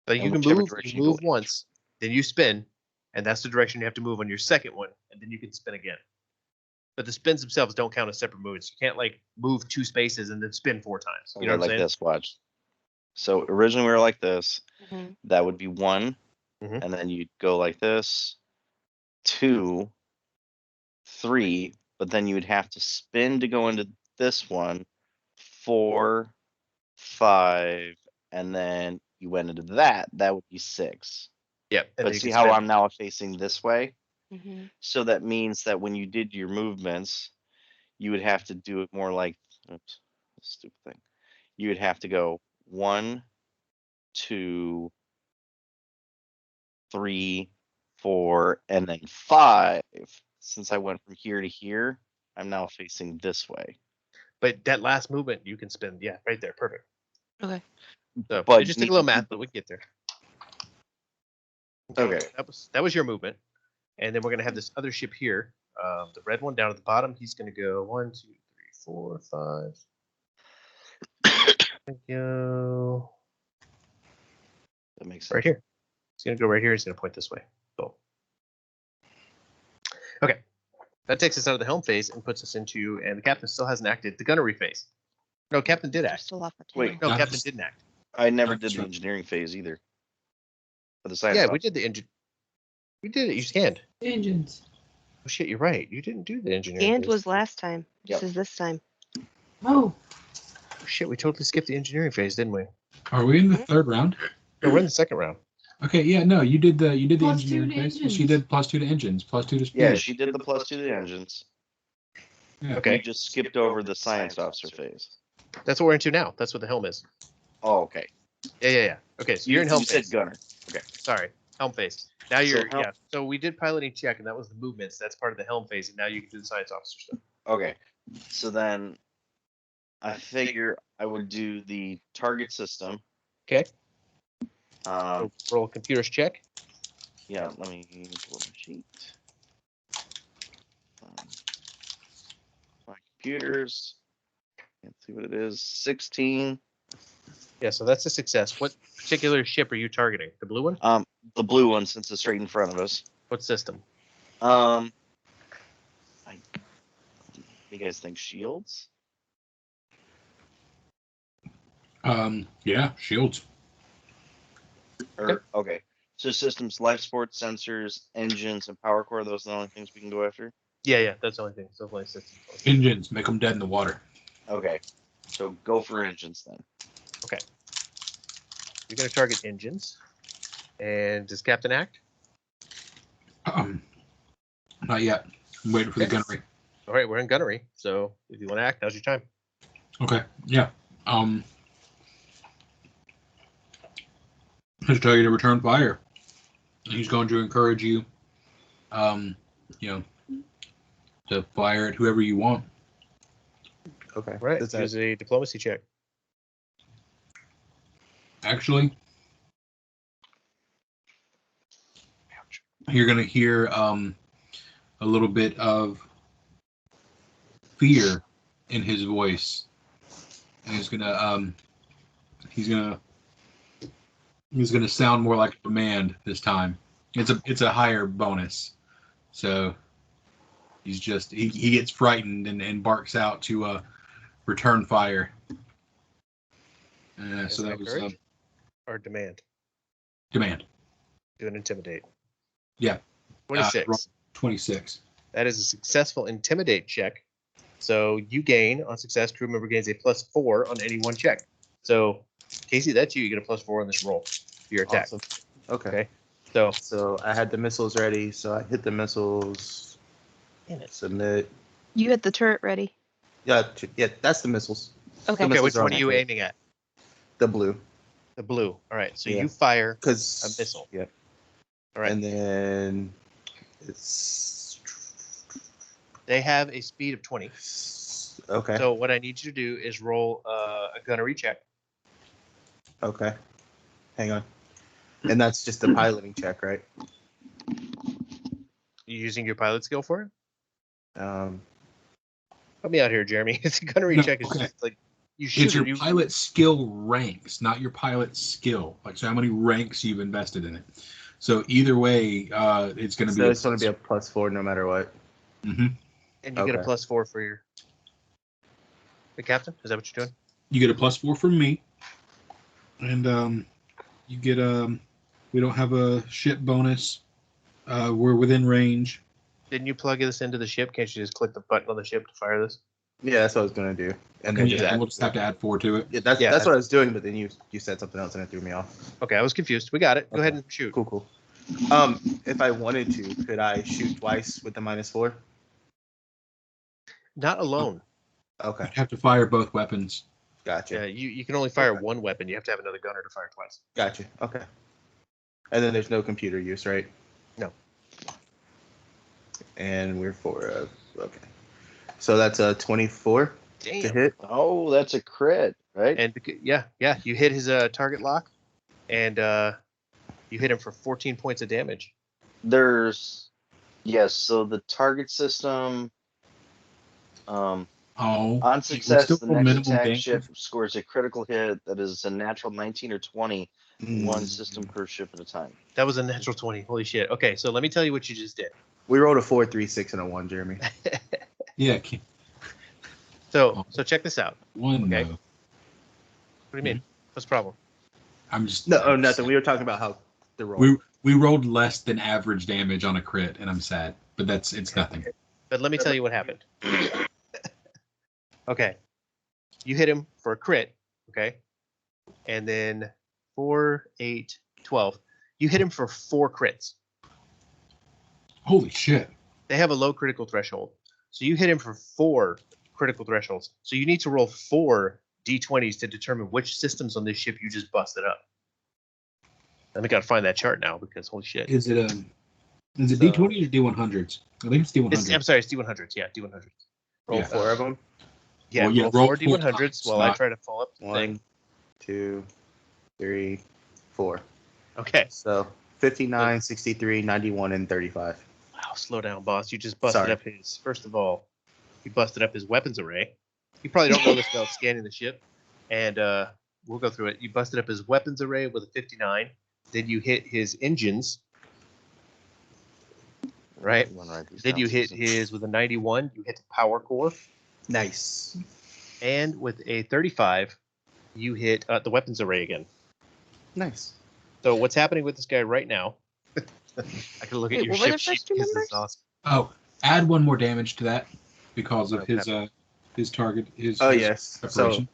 Speaker 1: But you
Speaker 6: And
Speaker 1: can
Speaker 6: whichever
Speaker 1: move.
Speaker 6: direction
Speaker 1: You
Speaker 6: you go
Speaker 1: move
Speaker 6: in.
Speaker 1: once, then you spin, and that's the direction you have to move on your second one, and then you can spin again. But the spins themselves don't count as separate movements. You can't like move 2 spaces and then spin 4 times. You know
Speaker 6: Okay,
Speaker 1: what I'm
Speaker 6: like
Speaker 1: saying?
Speaker 6: this, watch. So originally we were like this.
Speaker 3: Mhm.
Speaker 6: That would be 1,
Speaker 1: Mhm.
Speaker 6: and then you'd go like this, 2, 3, but then you would have to spin to go into this one, 4, 5, and then you went into that. That would be 6.
Speaker 1: Yeah. And then
Speaker 6: But
Speaker 1: you
Speaker 6: see
Speaker 1: can
Speaker 6: how
Speaker 1: spin.
Speaker 6: I'm now facing this way?
Speaker 3: Mhm.
Speaker 6: So that means that when you did your movements, you would have to do it more like, oops, stupid thing. You would have to go 1, 2, 3, 4, and then 5. Since I went from here to here, I'm now facing this way.
Speaker 1: But that last movement you can spin. Yeah, right there. Perfect.
Speaker 3: Okay.
Speaker 1: So
Speaker 6: But
Speaker 1: it just
Speaker 6: you
Speaker 1: took a little
Speaker 6: need to
Speaker 1: math, but we can get there.
Speaker 6: Okay.
Speaker 1: That was your movement, and then we're gonna have this other ship here, the red one down at the bottom. He's gonna go 1, 2, 3, 4, 5. Go
Speaker 6: That makes
Speaker 1: right
Speaker 6: sense.
Speaker 1: here. He's gonna go right here. He's gonna point this way. Boom. Okay, that takes us out of the helm phase and puts us into, and the captain still hasn't acted, the gunnery phase. No, captain did
Speaker 3: They're
Speaker 1: act.
Speaker 3: still off our tail.
Speaker 6: Wait,
Speaker 1: No,
Speaker 4: Not
Speaker 1: captain
Speaker 4: just-
Speaker 1: didn't act.
Speaker 6: I never
Speaker 4: Not
Speaker 6: did the
Speaker 4: sure.
Speaker 6: engineering phase either. For the science
Speaker 1: Yeah, we
Speaker 6: officer.
Speaker 1: did the engine. We did it. You scanned.
Speaker 2: Engines.
Speaker 1: Oh shit, you're right. You didn't do the engineering.
Speaker 3: And
Speaker 1: phase.
Speaker 3: was last time.
Speaker 6: Yep.
Speaker 3: This is this time.
Speaker 2: Oh,
Speaker 1: Oh, shit, we totally skipped the engineering phase, didn't we?
Speaker 4: Are we in the
Speaker 3: Mhm.
Speaker 4: third round?
Speaker 1: No, we're in the second round.
Speaker 4: Okay, yeah, no, you did the
Speaker 2: Plus 2
Speaker 4: engineering
Speaker 2: to
Speaker 4: phase. She
Speaker 2: engines.
Speaker 4: did +2 to engines, +2 to speed.
Speaker 6: Yeah, she did the +2 to the engines.
Speaker 4: Yeah.
Speaker 1: Okay.
Speaker 6: We just skipped over the science officer phase.
Speaker 1: That's what we're into now. That's what the helm is.
Speaker 6: Oh, okay.
Speaker 1: Yeah. Okay, so you're in helm
Speaker 6: You
Speaker 1: phase.
Speaker 6: said gunner.
Speaker 1: Sorry, helm phase. Now you're
Speaker 6: helm-
Speaker 1: yeah. So we did piloting check, and that was the movements. That's part of the helm phase, and now you can do the science officer stuff.
Speaker 6: Okay. So then I figure I would do the target system.
Speaker 1: Okay.
Speaker 6: Um,
Speaker 1: So roll computers check.
Speaker 6: yeah, let me pull up my sheet. My computers. Can't see what it is. 16.
Speaker 1: Yeah, so that's a success. What particular ship are you targeting? The blue one?
Speaker 6: The blue one, since it's straight in front of us.
Speaker 1: What system?
Speaker 6: You guys think shields?
Speaker 4: Yeah, shields.
Speaker 6: Okay. So systems, life support, sensors, engines, and power core. Those are the only things we can go after.
Speaker 1: Yeah, that's the only thing. So only system.
Speaker 4: Engines, make them dead in the water.
Speaker 6: Okay. So go for engines then.
Speaker 1: Okay. You're gonna target engines. And does Captain act?
Speaker 4: Not yet. I'm waiting for the
Speaker 1: Okay.
Speaker 4: gunnery.
Speaker 1: All right, we're in gunnery. So if you want to act, now's your time.
Speaker 4: Okay. Yeah. He's telling you to return fire. He's going to encourage you, to fire at whoever you want.
Speaker 5: Okay.
Speaker 1: Right.
Speaker 5: Does that-
Speaker 1: Use a diplomacy check.
Speaker 4: Actually, you're gonna hear a little bit of fear in his voice, and he's gonna sound more like a demand this time. It's a higher bonus, so he's just he gets frightened and barks out to return fire.
Speaker 1: Is
Speaker 4: So that was
Speaker 1: courage or demand?
Speaker 4: demand.
Speaker 1: Do an intimidate.
Speaker 4: Yeah.
Speaker 1: 26.
Speaker 4: 26.
Speaker 1: That is a successful intimidate check. So you gain on success. Crew member gains a +4 on any one check. So Casey, that's you. You get a +4 on this roll for your attack.
Speaker 5: Awesome. Okay.
Speaker 1: Okay.
Speaker 5: So I had the missiles ready. So I hit the missiles.
Speaker 1: Damn it.
Speaker 5: Submit.
Speaker 3: You had the turret ready.
Speaker 5: Yeah, that's the missiles.
Speaker 3: Okay.
Speaker 1: Okay,
Speaker 5: missiles
Speaker 1: which
Speaker 5: are
Speaker 1: one
Speaker 5: on
Speaker 1: are you
Speaker 5: that
Speaker 1: aiming at?
Speaker 5: The blue.
Speaker 1: The blue. All right. So
Speaker 5: Yeah.
Speaker 1: you fire.
Speaker 5: Because
Speaker 1: A missile.
Speaker 5: Yep.
Speaker 1: All right.
Speaker 5: And then it's
Speaker 1: They have a speed of 20.
Speaker 5: okay.
Speaker 1: So what I need you to do is roll a gunnery check.
Speaker 5: Okay. Hang on. And that's just a piloting check, right?
Speaker 1: You using your pilot skill for it?
Speaker 5: Um,
Speaker 1: Help me out here, Jeremy. It's a gunnery
Speaker 4: No,
Speaker 1: check. Is
Speaker 4: okay.
Speaker 1: just like you shoot
Speaker 4: It's your
Speaker 1: it. You,
Speaker 4: pilot skill ranks, not your pilot skill. Like, so how many ranks you've invested in it. So either way, it's going to
Speaker 5: so
Speaker 4: be.
Speaker 5: it's going to be a +4 no matter what.
Speaker 4: Mm-hmm.
Speaker 1: and you get a
Speaker 5: Okay.
Speaker 1: +4 for your the captain. Is that what you're doing?
Speaker 4: You get a +4 from me, and you get we don't have a ship bonus. We're within range.
Speaker 1: Didn't you plug this into the ship? Can't you just click the button on the ship to fire this?
Speaker 5: Yeah, that's what I was going to do. And
Speaker 4: Okay,
Speaker 5: then just
Speaker 4: yeah,
Speaker 5: add,
Speaker 4: we'll just have to add 4 to it.
Speaker 5: yeah, that's what I was doing. But then you said something else and it threw me off.
Speaker 1: Okay, I was confused. We got it. Go
Speaker 5: Okay.
Speaker 1: ahead and shoot.
Speaker 5: Cool. If I wanted to, could I shoot twice with the -4?
Speaker 1: Not alone.
Speaker 5: Okay,
Speaker 4: You have to fire both weapons.
Speaker 5: gotcha.
Speaker 1: Yeah, you can only fire
Speaker 5: Okay.
Speaker 1: one weapon. You have to have another gunner to fire twice.
Speaker 5: Gotcha. Okay. And then there's no computer use, right?
Speaker 1: No.
Speaker 5: And we're for okay. So that's a 24 to
Speaker 1: Damn.
Speaker 5: hit.
Speaker 6: Oh, that's a crit, right?
Speaker 1: And yeah, you hit his target lock, and you hit him for 14 points of damage.
Speaker 6: Yes. So the target system.
Speaker 4: Oh,
Speaker 6: On
Speaker 4: you
Speaker 6: success,
Speaker 4: still
Speaker 6: the
Speaker 4: roll
Speaker 6: next
Speaker 4: minimum
Speaker 6: attack
Speaker 4: damage?
Speaker 6: ship scores a critical hit that is a natural 19 or 20, one system per ship at a time.
Speaker 1: That was a natural 20. Holy shit. Okay, so let me tell you what you just did.
Speaker 5: We rolled a 4, 3, 6, and a 1, Jeremy.
Speaker 4: Yeah,
Speaker 1: So check this out.
Speaker 4: one
Speaker 1: Okay.
Speaker 4: no.
Speaker 1: What do you mean? What's the problem?
Speaker 4: I'm just
Speaker 5: No, nothing. We were talking about how the roll.
Speaker 4: we rolled less than average damage on a crit, and I'm sad, but it's nothing.
Speaker 1: But let me tell you what happened. Okay. You hit him for a crit, okay? And then 4, 8, 12. You hit him for 4 crits.
Speaker 4: Holy shit!
Speaker 1: They have a low critical threshold. So you hit him for 4 critical thresholds. So you need to roll 4 D20s to determine which systems on this ship you just busted up. I gotta find that chart now because holy shit.
Speaker 4: Is it
Speaker 1: So-
Speaker 4: D20s or D100s? I think it's D100s.
Speaker 1: I'm sorry, it's D100s. Yeah, D100s.
Speaker 5: Roll
Speaker 4: Yeah.
Speaker 5: 4 of them.
Speaker 1: Yeah,
Speaker 4: Well, yeah,
Speaker 1: roll
Speaker 4: roll
Speaker 1: 4
Speaker 4: 4
Speaker 1: D100s
Speaker 4: times,
Speaker 1: while I
Speaker 4: not-
Speaker 1: try to pull up the
Speaker 5: 1,
Speaker 1: thing.
Speaker 5: 2, 3, 4.
Speaker 1: Okay.
Speaker 5: So 59, 63, 91, and 35.
Speaker 1: Wow, slow down, boss. You just busted
Speaker 5: Sorry.
Speaker 1: up his. First of all, you busted up his weapons array. You probably don't know this without scanning the ship, and we'll go through it. You busted up his weapons array with a 59. Then you hit his engines. Right.
Speaker 6: I'm gonna write these
Speaker 1: Then
Speaker 6: down,
Speaker 1: you hit
Speaker 6: Susan.
Speaker 1: his with a 91. You hit the power core,
Speaker 5: Nice.
Speaker 1: and with a 35, you hit the weapons array again.
Speaker 5: Nice.
Speaker 1: So what's happening with this guy right now? I can look at
Speaker 3: Wait,
Speaker 1: your
Speaker 3: what were
Speaker 1: ship
Speaker 3: the
Speaker 1: sheet
Speaker 3: first two
Speaker 1: because this
Speaker 3: numbers?
Speaker 1: is awesome.
Speaker 4: Oh, add 1 more damage to that because of
Speaker 1: Okay.
Speaker 4: his target.
Speaker 5: Oh,
Speaker 4: his
Speaker 5: yes. So,
Speaker 4: preparation.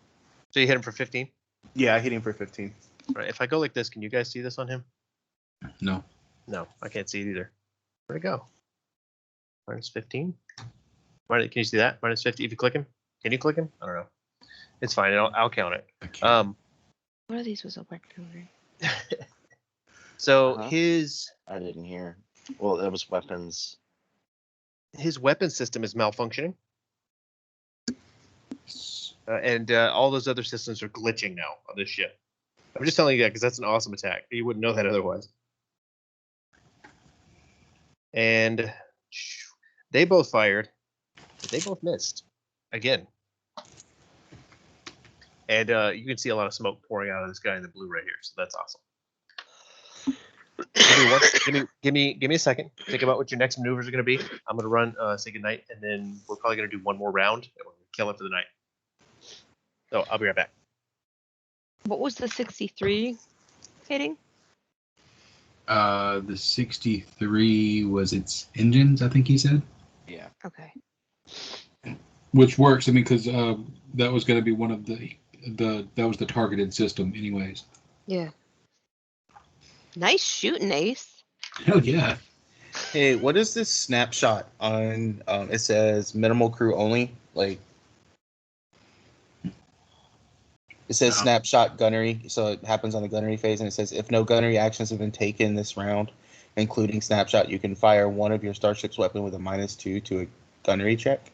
Speaker 1: So you hit him for 15.
Speaker 5: yeah, I hit him for 15.
Speaker 1: All right. If I go like this, can you guys see this on him?
Speaker 4: No.
Speaker 1: No, I can't see it either. Where'd it go? Minus 15. Can you see that? Minus 50. If you click him, can you click him? I don't know. It's fine. I'll count it.
Speaker 4: I can't.
Speaker 3: One of these was a weaponry.
Speaker 1: So
Speaker 6: Uh-huh.
Speaker 1: his
Speaker 6: I didn't hear. Well, that was weapons.
Speaker 1: weapon system is malfunctioning, and all those other systems are glitching now on this ship. I'm just telling you that because that's an awesome attack. You wouldn't know that otherwise. And they both fired. But they both missed again. And you can see a lot of smoke pouring out of this guy in the blue right here. So that's awesome. Give me a second. Think about what your next maneuvers are going to be. I'm going to run, say goodnight, and then we're probably going to do one more round, and we're going to kill it for the night. So I'll be right back.
Speaker 3: What was the 63 hitting?
Speaker 4: The 63 was its engines, I think he said.
Speaker 6: Yeah.
Speaker 3: Okay.
Speaker 4: Which works. I mean, because that was going to be one of that was the targeted system, anyways.
Speaker 3: Yeah. Nice shooting, Ace.
Speaker 4: Hell yeah!
Speaker 5: Hey, what is this snapshot on? It says minimal crew only. Like, it says
Speaker 4: No.
Speaker 5: snapshot gunnery, so it happens on the gunnery phase, and it says if no gunnery actions have been taken this round, including snapshot, you can fire one of your starship's weapon with a -2 to a gunnery check.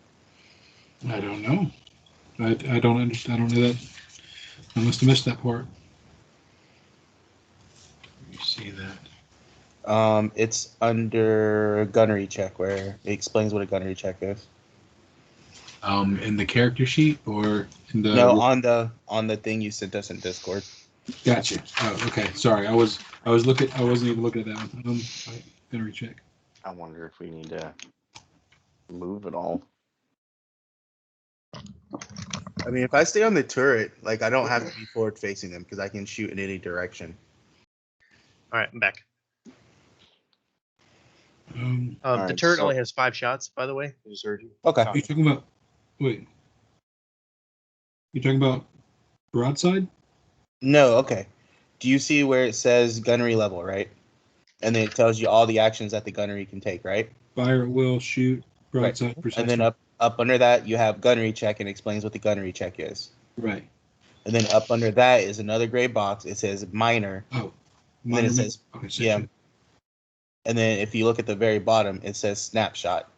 Speaker 4: I don't know. I don't understand. I don't know that. I must have missed that part. Let me see that.
Speaker 5: It's under gunnery check where it explains what a gunnery check is.
Speaker 4: In the character sheet or in the
Speaker 5: No, on the thing you sent us in Discord.
Speaker 4: Gotcha. Oh, okay. Sorry, I was looking. I wasn't even looking at that one. Gonna recheck.
Speaker 6: I wonder if we need to move it all.
Speaker 5: I mean, if I stay on the turret, like I don't have to be forward facing them because I can shoot in any direction.
Speaker 1: All right, I'm back.
Speaker 4: Um,
Speaker 1: The
Speaker 6: Alright,
Speaker 1: turret
Speaker 6: so-
Speaker 1: only has 5 shots, by the way. I just heard you.
Speaker 5: Okay.
Speaker 4: are you talking about? Wait. You talking about broadside?
Speaker 5: No, okay. Do you see where it says gunnery level, right? And then it tells you all the actions that the gunnery can take, right?
Speaker 4: Fire at will, shoot, broadside,
Speaker 5: And then up under that you have gunnery check and explains what the gunnery check is.
Speaker 4: Right.
Speaker 5: And then up under that is another gray box. It says minor.
Speaker 4: Oh.
Speaker 5: And then it
Speaker 4: minor-
Speaker 5: says
Speaker 4: Okay.
Speaker 5: yeah.
Speaker 4: Section.
Speaker 5: And then if you look at the very bottom, it says snapshot.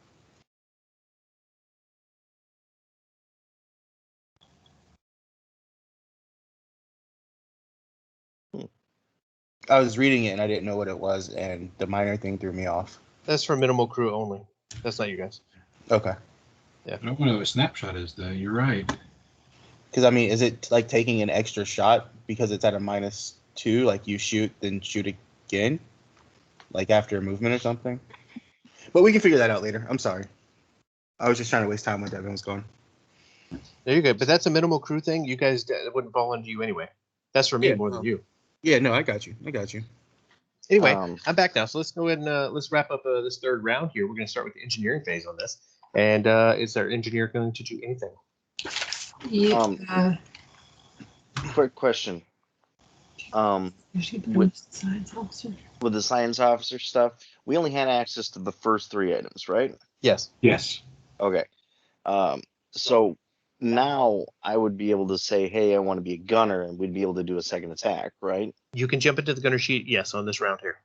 Speaker 5: I was reading it and I didn't know what it was, and the minor thing threw me off.
Speaker 1: That's for minimal crew only. That's not you guys.
Speaker 5: Okay.
Speaker 4: I don't know what a snapshot is, though. You're right.
Speaker 5: Because I mean, is it like taking an extra shot because it's at a -2? Like you shoot, then shoot again, like after a movement or something. But we can figure that out later. I'm sorry. I was just trying to waste time when Devin was gone.
Speaker 1: There you go. But that's a minimal crew thing. You guys that wouldn't fall under you anyway. That's for me
Speaker 5: Yeah,
Speaker 1: more than you.
Speaker 5: Yeah, no, I got you.
Speaker 1: Anyway,
Speaker 6: Um,
Speaker 1: I'm back now. So let's go ahead and let's wrap up this third round here. We're going to start with the engineering phase on this. And is our engineer going to do anything?
Speaker 2: Yeah.
Speaker 6: Quick question. with-
Speaker 2: Science officer.
Speaker 6: With the science officer stuff, we only had access to the first 3 items, right?
Speaker 1: Yes.
Speaker 4: Yes.
Speaker 6: Okay. So now I would be able to say, hey, I want to be a gunner, and we'd be able to do a second attack, right?
Speaker 1: You can jump into the gunner sheet, yes, on this round here.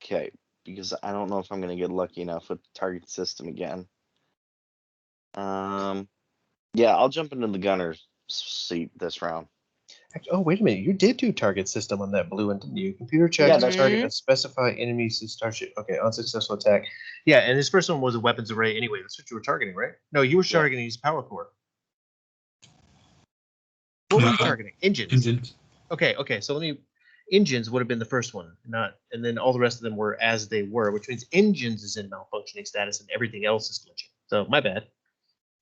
Speaker 6: Okay, because I don't know if I'm going to get lucky enough with the target system again. Yeah, I'll jump into the gunner seat this round.
Speaker 1: Oh, wait a minute. You did do target system on that blue one, didn't you? Computer check
Speaker 6: Yeah,
Speaker 1: the
Speaker 6: that's-
Speaker 1: target and specify enemies to starship. Okay, unsuccessful attack. Yeah, and his first one was a weapons array anyway. That's what you were targeting, right? No, you were
Speaker 6: Yeah.
Speaker 1: targeting his power core. What were you targeting? Engines.
Speaker 4: Engines.
Speaker 1: Okay. So let me. Engines would have been the first one, and then all the rest of them were as they were, which means engines is in malfunctioning status and everything else is glitching. So my bad.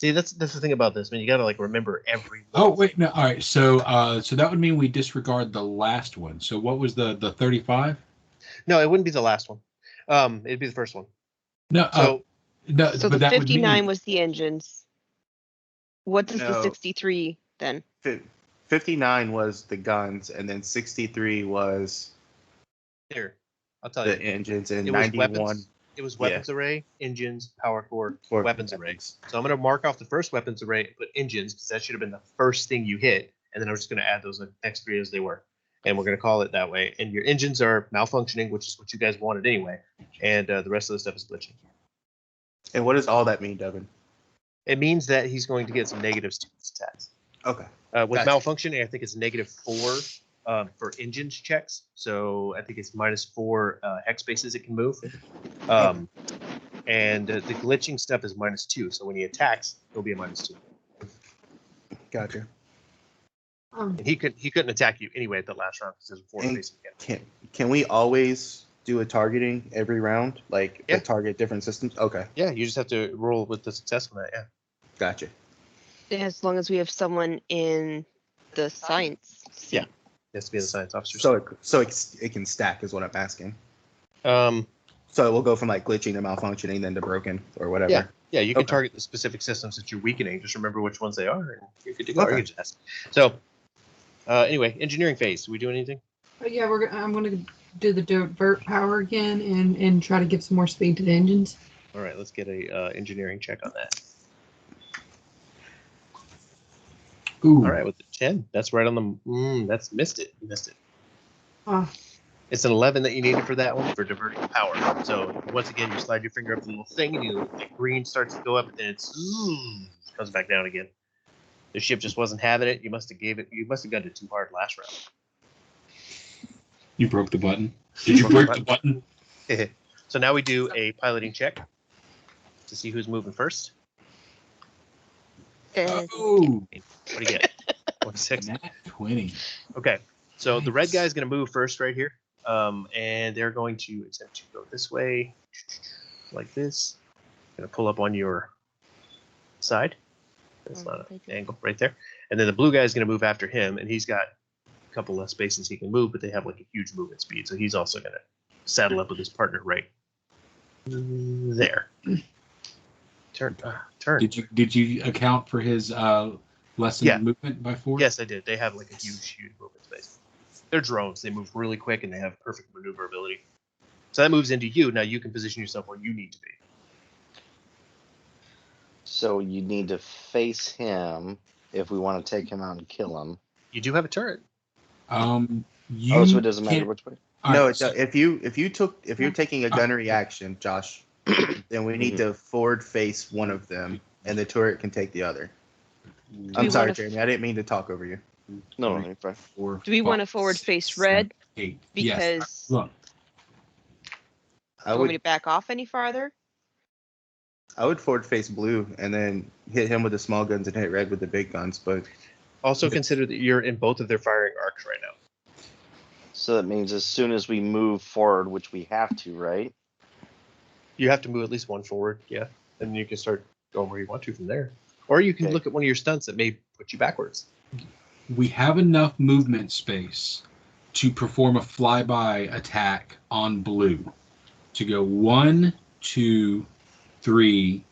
Speaker 1: See, that's the thing about this, man. You gotta like remember every.
Speaker 4: Oh wait, no. All right. So that would mean we disregard the last one. So what was the 35?
Speaker 1: No, it wouldn't be the last one. It'd be the first one.
Speaker 4: No.
Speaker 1: So
Speaker 4: No.
Speaker 3: So
Speaker 4: but
Speaker 3: the
Speaker 4: that
Speaker 3: 59
Speaker 4: would mean,
Speaker 3: was the engines. What does the
Speaker 5: No.
Speaker 3: 63 then?
Speaker 5: 59 was the guns, and then 63 was
Speaker 1: here, I'll tell
Speaker 5: the
Speaker 1: you.
Speaker 5: engines, and
Speaker 1: It was
Speaker 5: 91
Speaker 1: weapons. It was weapons array, engines, power core,
Speaker 5: for
Speaker 1: weapons array. So I'm going to mark off the first weapons array and put engines because that should have been the first thing you hit. And then I'm just going to add those next three as they were. And we're going to call it that way. And your engines are malfunctioning, which is what you guys wanted anyway. And the rest of the stuff is glitching.
Speaker 5: And what does all that mean, Devin?
Speaker 1: It means that he's going to get some negatives to his attacks.
Speaker 5: Okay.
Speaker 1: With
Speaker 5: Gotcha.
Speaker 1: malfunctioning, I think it's -4 for engines checks. So I think it's -4 hex spaces it can move. And the glitching stuff is -2. So when he attacks, it'll be a -2.
Speaker 5: Gotcha.
Speaker 1: And he couldn't attack you anyway at the last round because there's a 4
Speaker 5: And
Speaker 1: facing again.
Speaker 5: Can we always do a targeting every round, like
Speaker 1: Yeah.
Speaker 5: target different systems? Okay.
Speaker 1: Yeah, you just have to roll with the success on that. Yeah.
Speaker 5: Gotcha.
Speaker 3: As long as we have someone in the science seat.
Speaker 1: Yeah. It has to be the science officer.
Speaker 5: So it can stack, is what I'm asking.
Speaker 1: Um,
Speaker 5: So it will go from like glitching to malfunctioning, then to broken or whatever.
Speaker 1: yeah, you can
Speaker 5: Okay.
Speaker 1: target the specific systems that you're weakening. Just remember which ones they are, and you're good to go. Or
Speaker 5: Okay.
Speaker 1: you can just ask. So, anyway, engineering phase. Do we do anything?
Speaker 2: Yeah, I'm gonna do the divert power again and try to give some more speed to the engines.
Speaker 1: All right, let's get a engineering check on that.
Speaker 4: ooh.
Speaker 1: All right, with the 10, that's right on the. That's missed it. You missed it.
Speaker 2: Oh,
Speaker 1: It's an 11 that you needed for that one for diverting power. So once again, you slide your finger up the little thing, and like green starts to go up, and then comes back down again. The ship just wasn't having it. You must have got it too hard last round.
Speaker 4: You broke the button. Did you break the button?
Speaker 1: So now we do a piloting check to see who's moving first.
Speaker 4: Oh,
Speaker 1: What do you get? 26.
Speaker 4: nat 20.
Speaker 1: Okay. So the red
Speaker 4: Nice.
Speaker 1: guy's going to move first right here. And they're going to attempt to go this way, like this. Going to pull up on your side. That's not an angle right there. And then the blue guy's going to move after him, and he's got a couple less spaces he can move, but they have like a huge movement speed. So he's also going to saddle up with his partner right there. Turn.
Speaker 4: Did you account for his lessened
Speaker 1: Yeah.
Speaker 4: movement by 4?
Speaker 1: Yes, I did. They have like a huge movement space. They're drones. They move really quick and they have perfect maneuverability. So that moves into you. Now you can position yourself where you need to be.
Speaker 6: So you need to face him if we want to take him out and kill him.
Speaker 1: You do have a turret.
Speaker 4: You
Speaker 6: So it doesn't matter
Speaker 4: can't-
Speaker 6: which way.
Speaker 4: all
Speaker 5: No,
Speaker 4: right, so-
Speaker 5: if you're taking a gunnery action, Josh, then we need to forward face one of them, and the turret can take the other. I'm
Speaker 3: we
Speaker 5: sorry,
Speaker 3: wanna-
Speaker 5: Jeremy. I didn't mean to talk over you.
Speaker 6: No, you're fine.
Speaker 4: 4,
Speaker 3: Do we want to
Speaker 4: 5,
Speaker 3: forward
Speaker 4: 6,
Speaker 3: face
Speaker 4: 7,
Speaker 3: red
Speaker 4: 8.
Speaker 3: because
Speaker 4: Yes. Look,
Speaker 5: I
Speaker 3: you want me
Speaker 5: would
Speaker 3: to back off any farther?
Speaker 5: forward face blue and then hit him with the small guns and hit red with the big guns. But
Speaker 1: Also consider that you're in both of their firing arcs right now.
Speaker 6: So that means as soon as we move forward, which we have to, right?
Speaker 1: You have to move at least one forward, yeah. And then you can start going where you want to from there. Or you can
Speaker 6: Okay.
Speaker 1: look at one of your stunts that may put you backwards.
Speaker 4: we have enough movement space to perform a flyby attack on blue. To go 1, 2, 3,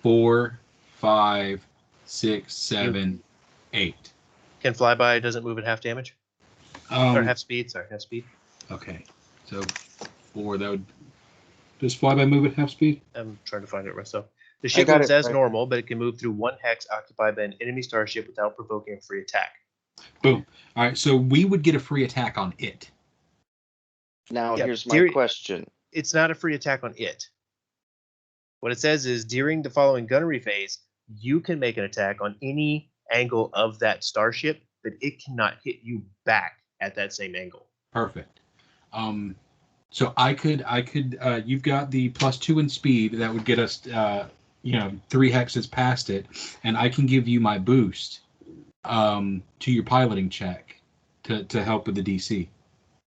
Speaker 4: 4, 5, 6, 7, 8.
Speaker 1: Can flyby doesn't move at half damage? Or
Speaker 4: Um,
Speaker 1: half speed, sorry, half speed.
Speaker 4: okay, so 4. That would. Does flyby move at half speed?
Speaker 1: I'm trying to find it myself. The ship
Speaker 5: got
Speaker 1: moves
Speaker 5: it
Speaker 1: as
Speaker 5: right.
Speaker 1: normal, but it can move through one hex occupied by an enemy starship without provoking a free attack.
Speaker 4: Boom. All right, so we would get a free attack on it.
Speaker 6: Now,
Speaker 1: Yeah,
Speaker 6: here's my
Speaker 1: Deary-
Speaker 6: question.
Speaker 1: It's not a free attack on it. What it says is during the following gunnery phase, you can make an attack on any angle of that starship, but it cannot hit you back at that same angle.
Speaker 4: Perfect. So I could. You've got the +2 in speed that would get us, 3 hexes past it, and I can give you my boost, to your piloting check, to help with the DC.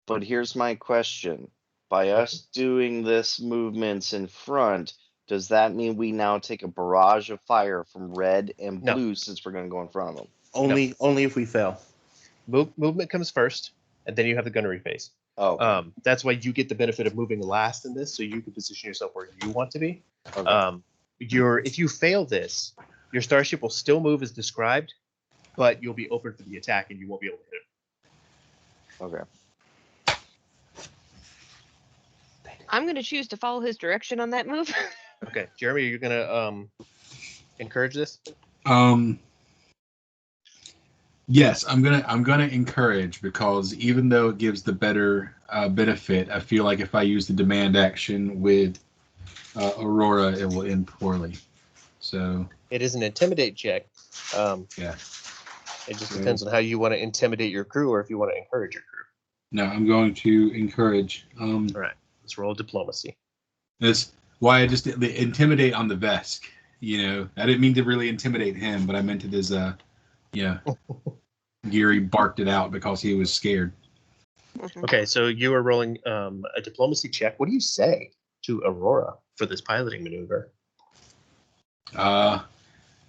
Speaker 6: But here's my question. By us doing this movements in front, does that mean we now take a barrage of fire from red and
Speaker 1: No.
Speaker 6: blue since we're going to go in front of them?
Speaker 5: Only if we fail.
Speaker 1: Movement comes first, and then you have the gunnery phase.
Speaker 6: Oh,
Speaker 1: That's why you get the benefit of moving last in this, so you can position yourself where you want to be.
Speaker 6: okay.
Speaker 1: If you fail this, your starship will still move as described, but you'll be open for the attack, and you won't be able to hit it.
Speaker 6: Okay.
Speaker 3: I'm going to choose to follow his direction on that move.
Speaker 1: Okay, Jeremy, are you gonna encourage this?
Speaker 4: Yes, I'm gonna encourage, because even though it gives the better benefit, I feel like if I use the demand action with Aurora, it will end poorly. So
Speaker 1: It is an intimidate check.
Speaker 4: yeah,
Speaker 1: It just depends on how you want to intimidate your crew, or if you want to encourage your crew.
Speaker 4: no, I'm going to encourage.
Speaker 1: All right, let's roll diplomacy.
Speaker 4: That's why I just intimidate on the Vesk. I didn't mean to really intimidate him, but I meant it as Geary barked it out because he was scared.
Speaker 1: Okay, so you are rolling a diplomacy check. What do you say to Aurora for this piloting maneuver?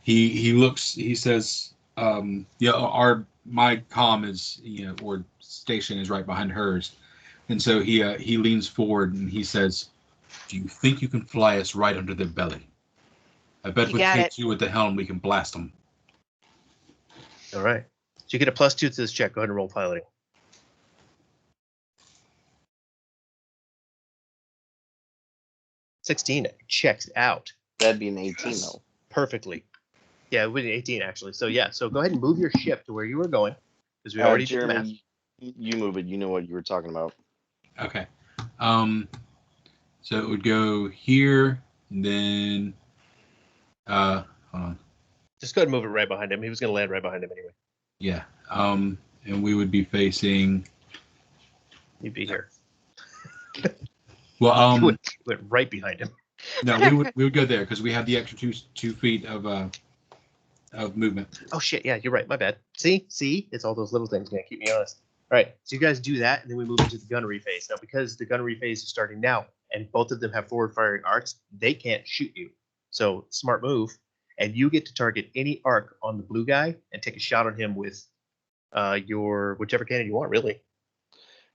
Speaker 4: He looks. He says, my comm is or station is right behind hers, and so he leans forward and he says, "Do you think you can fly us right under their belly? I bet
Speaker 3: You
Speaker 4: with
Speaker 3: got it.
Speaker 4: K2 at the helm we can blast them."
Speaker 1: All right, so you get a +2 to this check. Go ahead and roll piloting. 16 checks out
Speaker 6: That'd be an 18, though.
Speaker 1: perfectly. Yeah, it would be 18 actually. So yeah, so go ahead and move your ship to where you were going, because we already did the math.
Speaker 6: Jeremy, you move it. You know what you were talking about.
Speaker 4: Okay. So it would go here, and then hold on.
Speaker 1: Just go ahead and move it right behind him. He was going to land right behind him anyway.
Speaker 4: Yeah. And we would be facing.
Speaker 1: He'd be here.
Speaker 4: Well,
Speaker 1: You went right behind him.
Speaker 4: no, we would go there because we have the extra two feet of movement.
Speaker 1: Oh shit, yeah, you're right. My bad. See, it's all those little things, man. Keep me honest. All right, so you guys do that, and then we move into the gunnery phase. Now, because the gunnery phase is starting now, and both of them have forward-firing arcs, they can't shoot you. So smart move, and you get to target any arc on the blue guy and take a shot on him with your whichever cannon you want, really.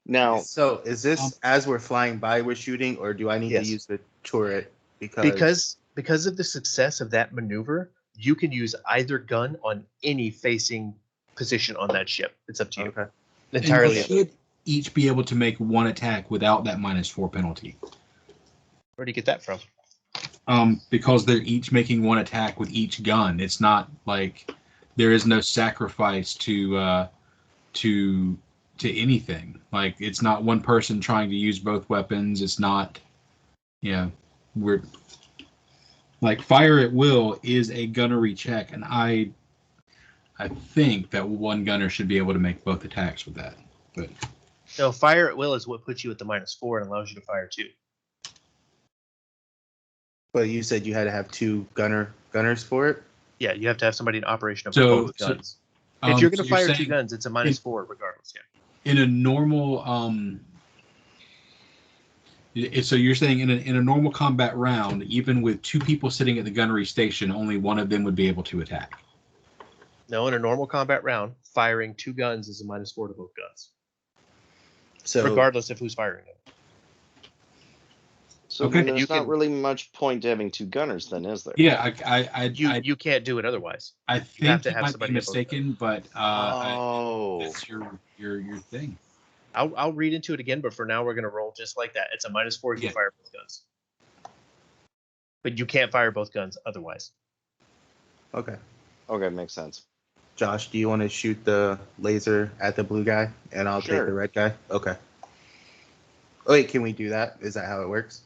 Speaker 6: Now,
Speaker 5: So is this as we're flying by we're shooting, or do I need
Speaker 1: Yes.
Speaker 5: to use the turret? Because
Speaker 1: Because of the success of that maneuver, you can use either gun on any facing position on that ship. It's up to you.
Speaker 5: Okay.
Speaker 1: Entirely.
Speaker 4: And you should each be able to make one attack without that -4 penalty.
Speaker 1: Where do you get that from?
Speaker 4: Because they're each making one attack with each gun. It's not like there is no sacrifice to anything. Like, it's not one person trying to use both weapons. It's not, we're like, fire at will is a gunnery check, and I think that one gunner should be able to make both attacks with that. But
Speaker 1: No, fire at will is what puts you at the -4 and allows you to fire 2.
Speaker 5: But you said you had to have two gunners for it.
Speaker 1: Yeah, you have to have somebody in operation of
Speaker 4: So-
Speaker 1: both
Speaker 4: so-
Speaker 1: guns. If you're going
Speaker 4: so
Speaker 1: to fire two
Speaker 4: saying
Speaker 1: guns, it's a -4 regardless. Yeah.
Speaker 4: in a normal so you're saying in a normal combat round, even with two people sitting at the gunnery station, only one of them would be able to attack.
Speaker 1: No, in a normal combat round, firing two guns is a -4 to both guns,
Speaker 5: So
Speaker 1: regardless of who's firing it.
Speaker 6: so
Speaker 4: Okay.
Speaker 6: then
Speaker 1: You
Speaker 6: there's not
Speaker 1: can-
Speaker 6: really much point to having two gunners, then, is there?
Speaker 4: Yeah,
Speaker 1: You can't do it otherwise.
Speaker 4: I
Speaker 1: have
Speaker 4: think
Speaker 1: to
Speaker 4: you
Speaker 1: have
Speaker 4: might
Speaker 1: somebody
Speaker 4: be
Speaker 1: at both
Speaker 4: mistaken, but
Speaker 6: Oh,
Speaker 4: that's your thing.
Speaker 1: I'll read into it again, but for now we're going to roll just like that. It's a -4 if you
Speaker 4: Yeah.
Speaker 1: fire both guns. but you can't fire both guns otherwise.
Speaker 5: Okay.
Speaker 6: Okay, makes sense.
Speaker 5: Josh, do you want to shoot the laser at the blue guy, and I'll take
Speaker 6: Sure.
Speaker 5: the red guy? Okay. Wait, can we do that? Is that how it works?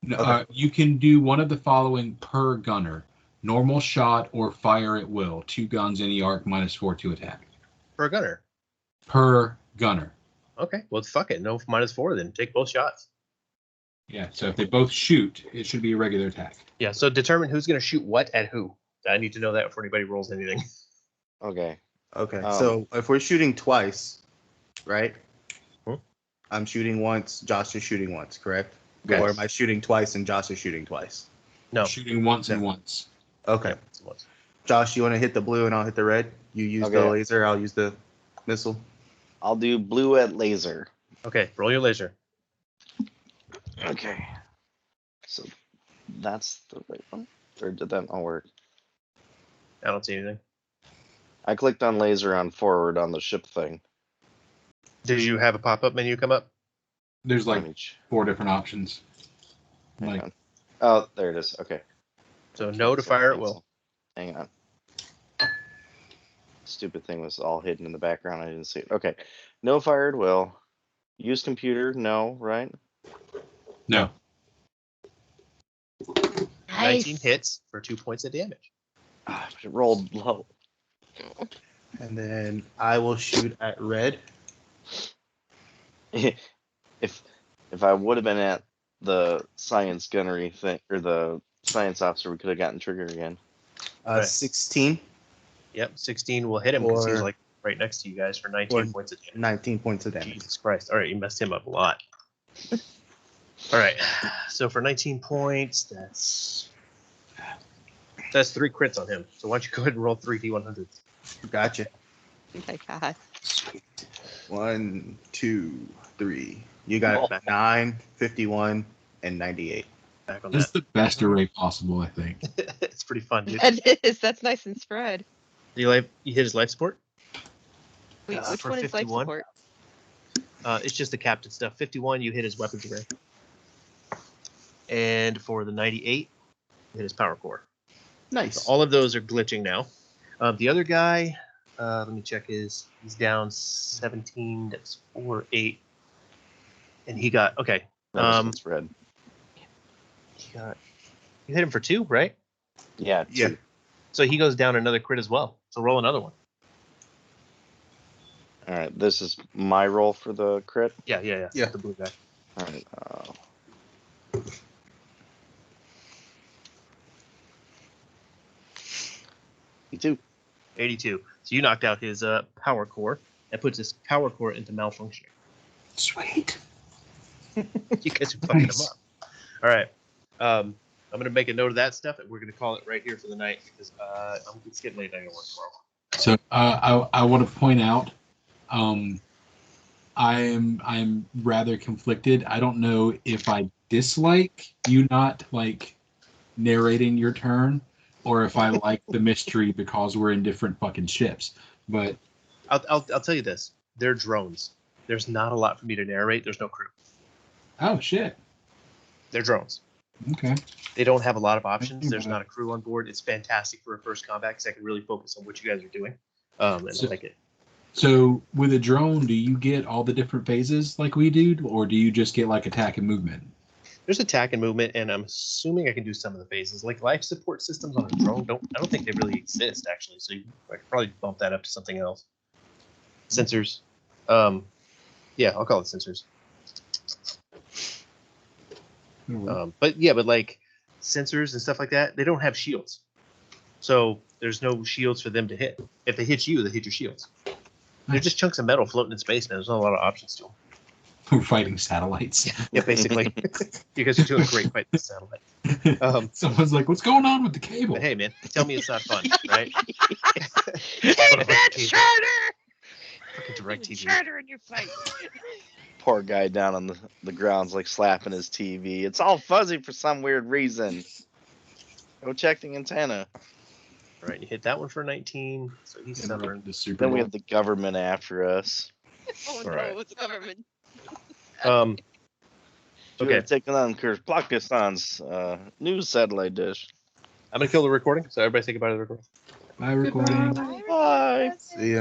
Speaker 4: No,
Speaker 5: Okay.
Speaker 4: you can do one of the following per gunner: normal shot or fire at will. 2 guns, any arc, -4 to attack.
Speaker 1: For a gunner.
Speaker 4: Per gunner.
Speaker 1: Okay, well, fuck it. No -4 then. Take both shots.
Speaker 4: Yeah, so if they both shoot, it should be a regular attack.
Speaker 1: Yeah, so determine who's going to shoot what at who. I need to know that before anybody rolls anything.
Speaker 6: Okay.
Speaker 5: Okay. So if we're shooting twice, right?
Speaker 1: Hmm?
Speaker 5: I'm shooting once, Josh is shooting once, correct?
Speaker 1: Okay.
Speaker 5: Or am I shooting twice and Josh is shooting twice?
Speaker 1: No.
Speaker 4: Shooting once and
Speaker 1: No.
Speaker 4: once.
Speaker 5: Okay.
Speaker 1: Yeah, it's once.
Speaker 5: Josh, you want to hit the blue and I'll hit the red? You use the
Speaker 6: Okay.
Speaker 5: laser, I'll use the missile.
Speaker 6: I'll do blue at laser.
Speaker 1: Okay, roll your laser.
Speaker 6: Okay. So that's the right one? Or did that not work?
Speaker 1: I don't see anything.
Speaker 6: I clicked on laser on forward on the ship thing.
Speaker 1: Did you have a pop-up menu come up?
Speaker 4: There's like
Speaker 6: Let me ch-
Speaker 4: 4 different options.
Speaker 6: hang
Speaker 4: Like,
Speaker 6: on. Oh, there it is. Okay.
Speaker 1: So no to fire at will.
Speaker 6: Hang on. Stupid thing was all hidden in the background. I didn't see it. Okay. No fire at will. Use computer. No, right?
Speaker 4: no.
Speaker 1: 19 hits for 2 points of damage.
Speaker 6: Ah, but it rolled low.
Speaker 5: And then I will shoot at red.
Speaker 6: if I would have been at the science gunnery thing or the science officer, we could have gotten trigger again.
Speaker 1: Right.
Speaker 5: 16,
Speaker 1: Yep, 16 will hit him because he's
Speaker 5: Or-
Speaker 1: like right next to you guys for 19
Speaker 5: or-
Speaker 1: points of damage.
Speaker 5: 19 points of damage.
Speaker 1: Jesus Christ. All right, you messed him up a lot. All right, so for 19 points, that's 3 crits on him. So why don't you go ahead and roll 3 D100s?
Speaker 5: Gotcha.
Speaker 3: Oh my God.
Speaker 5: 1, 2, 3. You got 9, 51, and 98.
Speaker 1: Back on
Speaker 4: This is
Speaker 1: that.
Speaker 4: the best array possible, I think.
Speaker 1: It's pretty fun, dude.
Speaker 3: That is. That's nice and spread.
Speaker 1: You hit his life support?
Speaker 3: Wait, which
Speaker 1: For
Speaker 3: one is life
Speaker 1: 51?
Speaker 3: support?
Speaker 1: It's just the captain stuff. 51, you hit his weapons array. And for the 98, you hit his power core.
Speaker 5: Nice.
Speaker 1: So all of those are glitching now. The other guy, let me check he's down 17, that's 4, 8. And he got, okay.
Speaker 6: That's red.
Speaker 1: You hit him for 2, right?
Speaker 6: Yeah.
Speaker 5: Yeah.
Speaker 6: 2.
Speaker 1: So he goes down another crit as well. So roll another one.
Speaker 6: All right. This is my roll for the crit.
Speaker 1: Yeah.
Speaker 5: Yeah.
Speaker 1: The blue guy.
Speaker 6: All right. You
Speaker 1: 82. So you knocked out his power core. That puts his power core into malfunctioning.
Speaker 4: Sweet.
Speaker 1: You guys are fucking
Speaker 4: Nice.
Speaker 1: him up. All right. I'm going to make a note of that stuff, and we're going to call it right here for the night because it's getting late. I got to work tomorrow.
Speaker 4: So I want to point out, I'm rather conflicted. I don't know if I dislike you not like narrating your turn, or if I like the mystery because we're in different fucking ships. But
Speaker 1: I'll tell you this: they're drones. There's not a lot for me to narrate. There's no crew.
Speaker 4: oh shit,
Speaker 1: They're drones.
Speaker 4: okay.
Speaker 1: They don't have a lot of options. There's
Speaker 4: Mhm.
Speaker 1: not a crew on board. It's fantastic for a first combat because I can really focus on what you guys are doing. And
Speaker 4: So-
Speaker 1: I like it.
Speaker 4: So with a drone, do you get all the different phases like we do, or do you just get like attack and movement?
Speaker 1: There's attack and movement, and I'm assuming I can do some of the phases. Like life support systems on a drone I don't think they really exist actually. So I could probably bump that up to something else. Sensors. Yeah, I'll call it sensors. But like sensors and stuff like that, they don't have shields. So there's no shields for them to hit. If they hit you, they hit your shields. They're just chunks of metal floating in space, man. There's not a lot of options to them.
Speaker 4: We're fighting satellites.
Speaker 1: Yeah, basically. You guys are doing a great fight with satellite.
Speaker 4: Someone's like, "What's going on with the cable?"
Speaker 1: But hey, man, tell me it's not fun, right?
Speaker 3: Take that, Charter!
Speaker 1: Fucking direct TV.
Speaker 3: Charter in your face.
Speaker 6: Poor guy down on the ground's like slapping his TV. It's all fuzzy for some weird reason. Go check the antenna.
Speaker 1: All right, you hit that one for 19, so he's suffering.
Speaker 4: The Super
Speaker 6: Then we
Speaker 4: Bowl.
Speaker 6: have the government after us.
Speaker 3: Oh
Speaker 1: All
Speaker 3: no,
Speaker 1: right.
Speaker 3: it's government.
Speaker 1: So
Speaker 6: You
Speaker 1: Okay.
Speaker 6: have taken on Pakistan's news satellite dish.
Speaker 1: I'm gonna kill the recording. So everybody say goodbye to the recording.
Speaker 4: Bye, recording.
Speaker 2: Goodbye.
Speaker 6: Bye.
Speaker 5: See ya.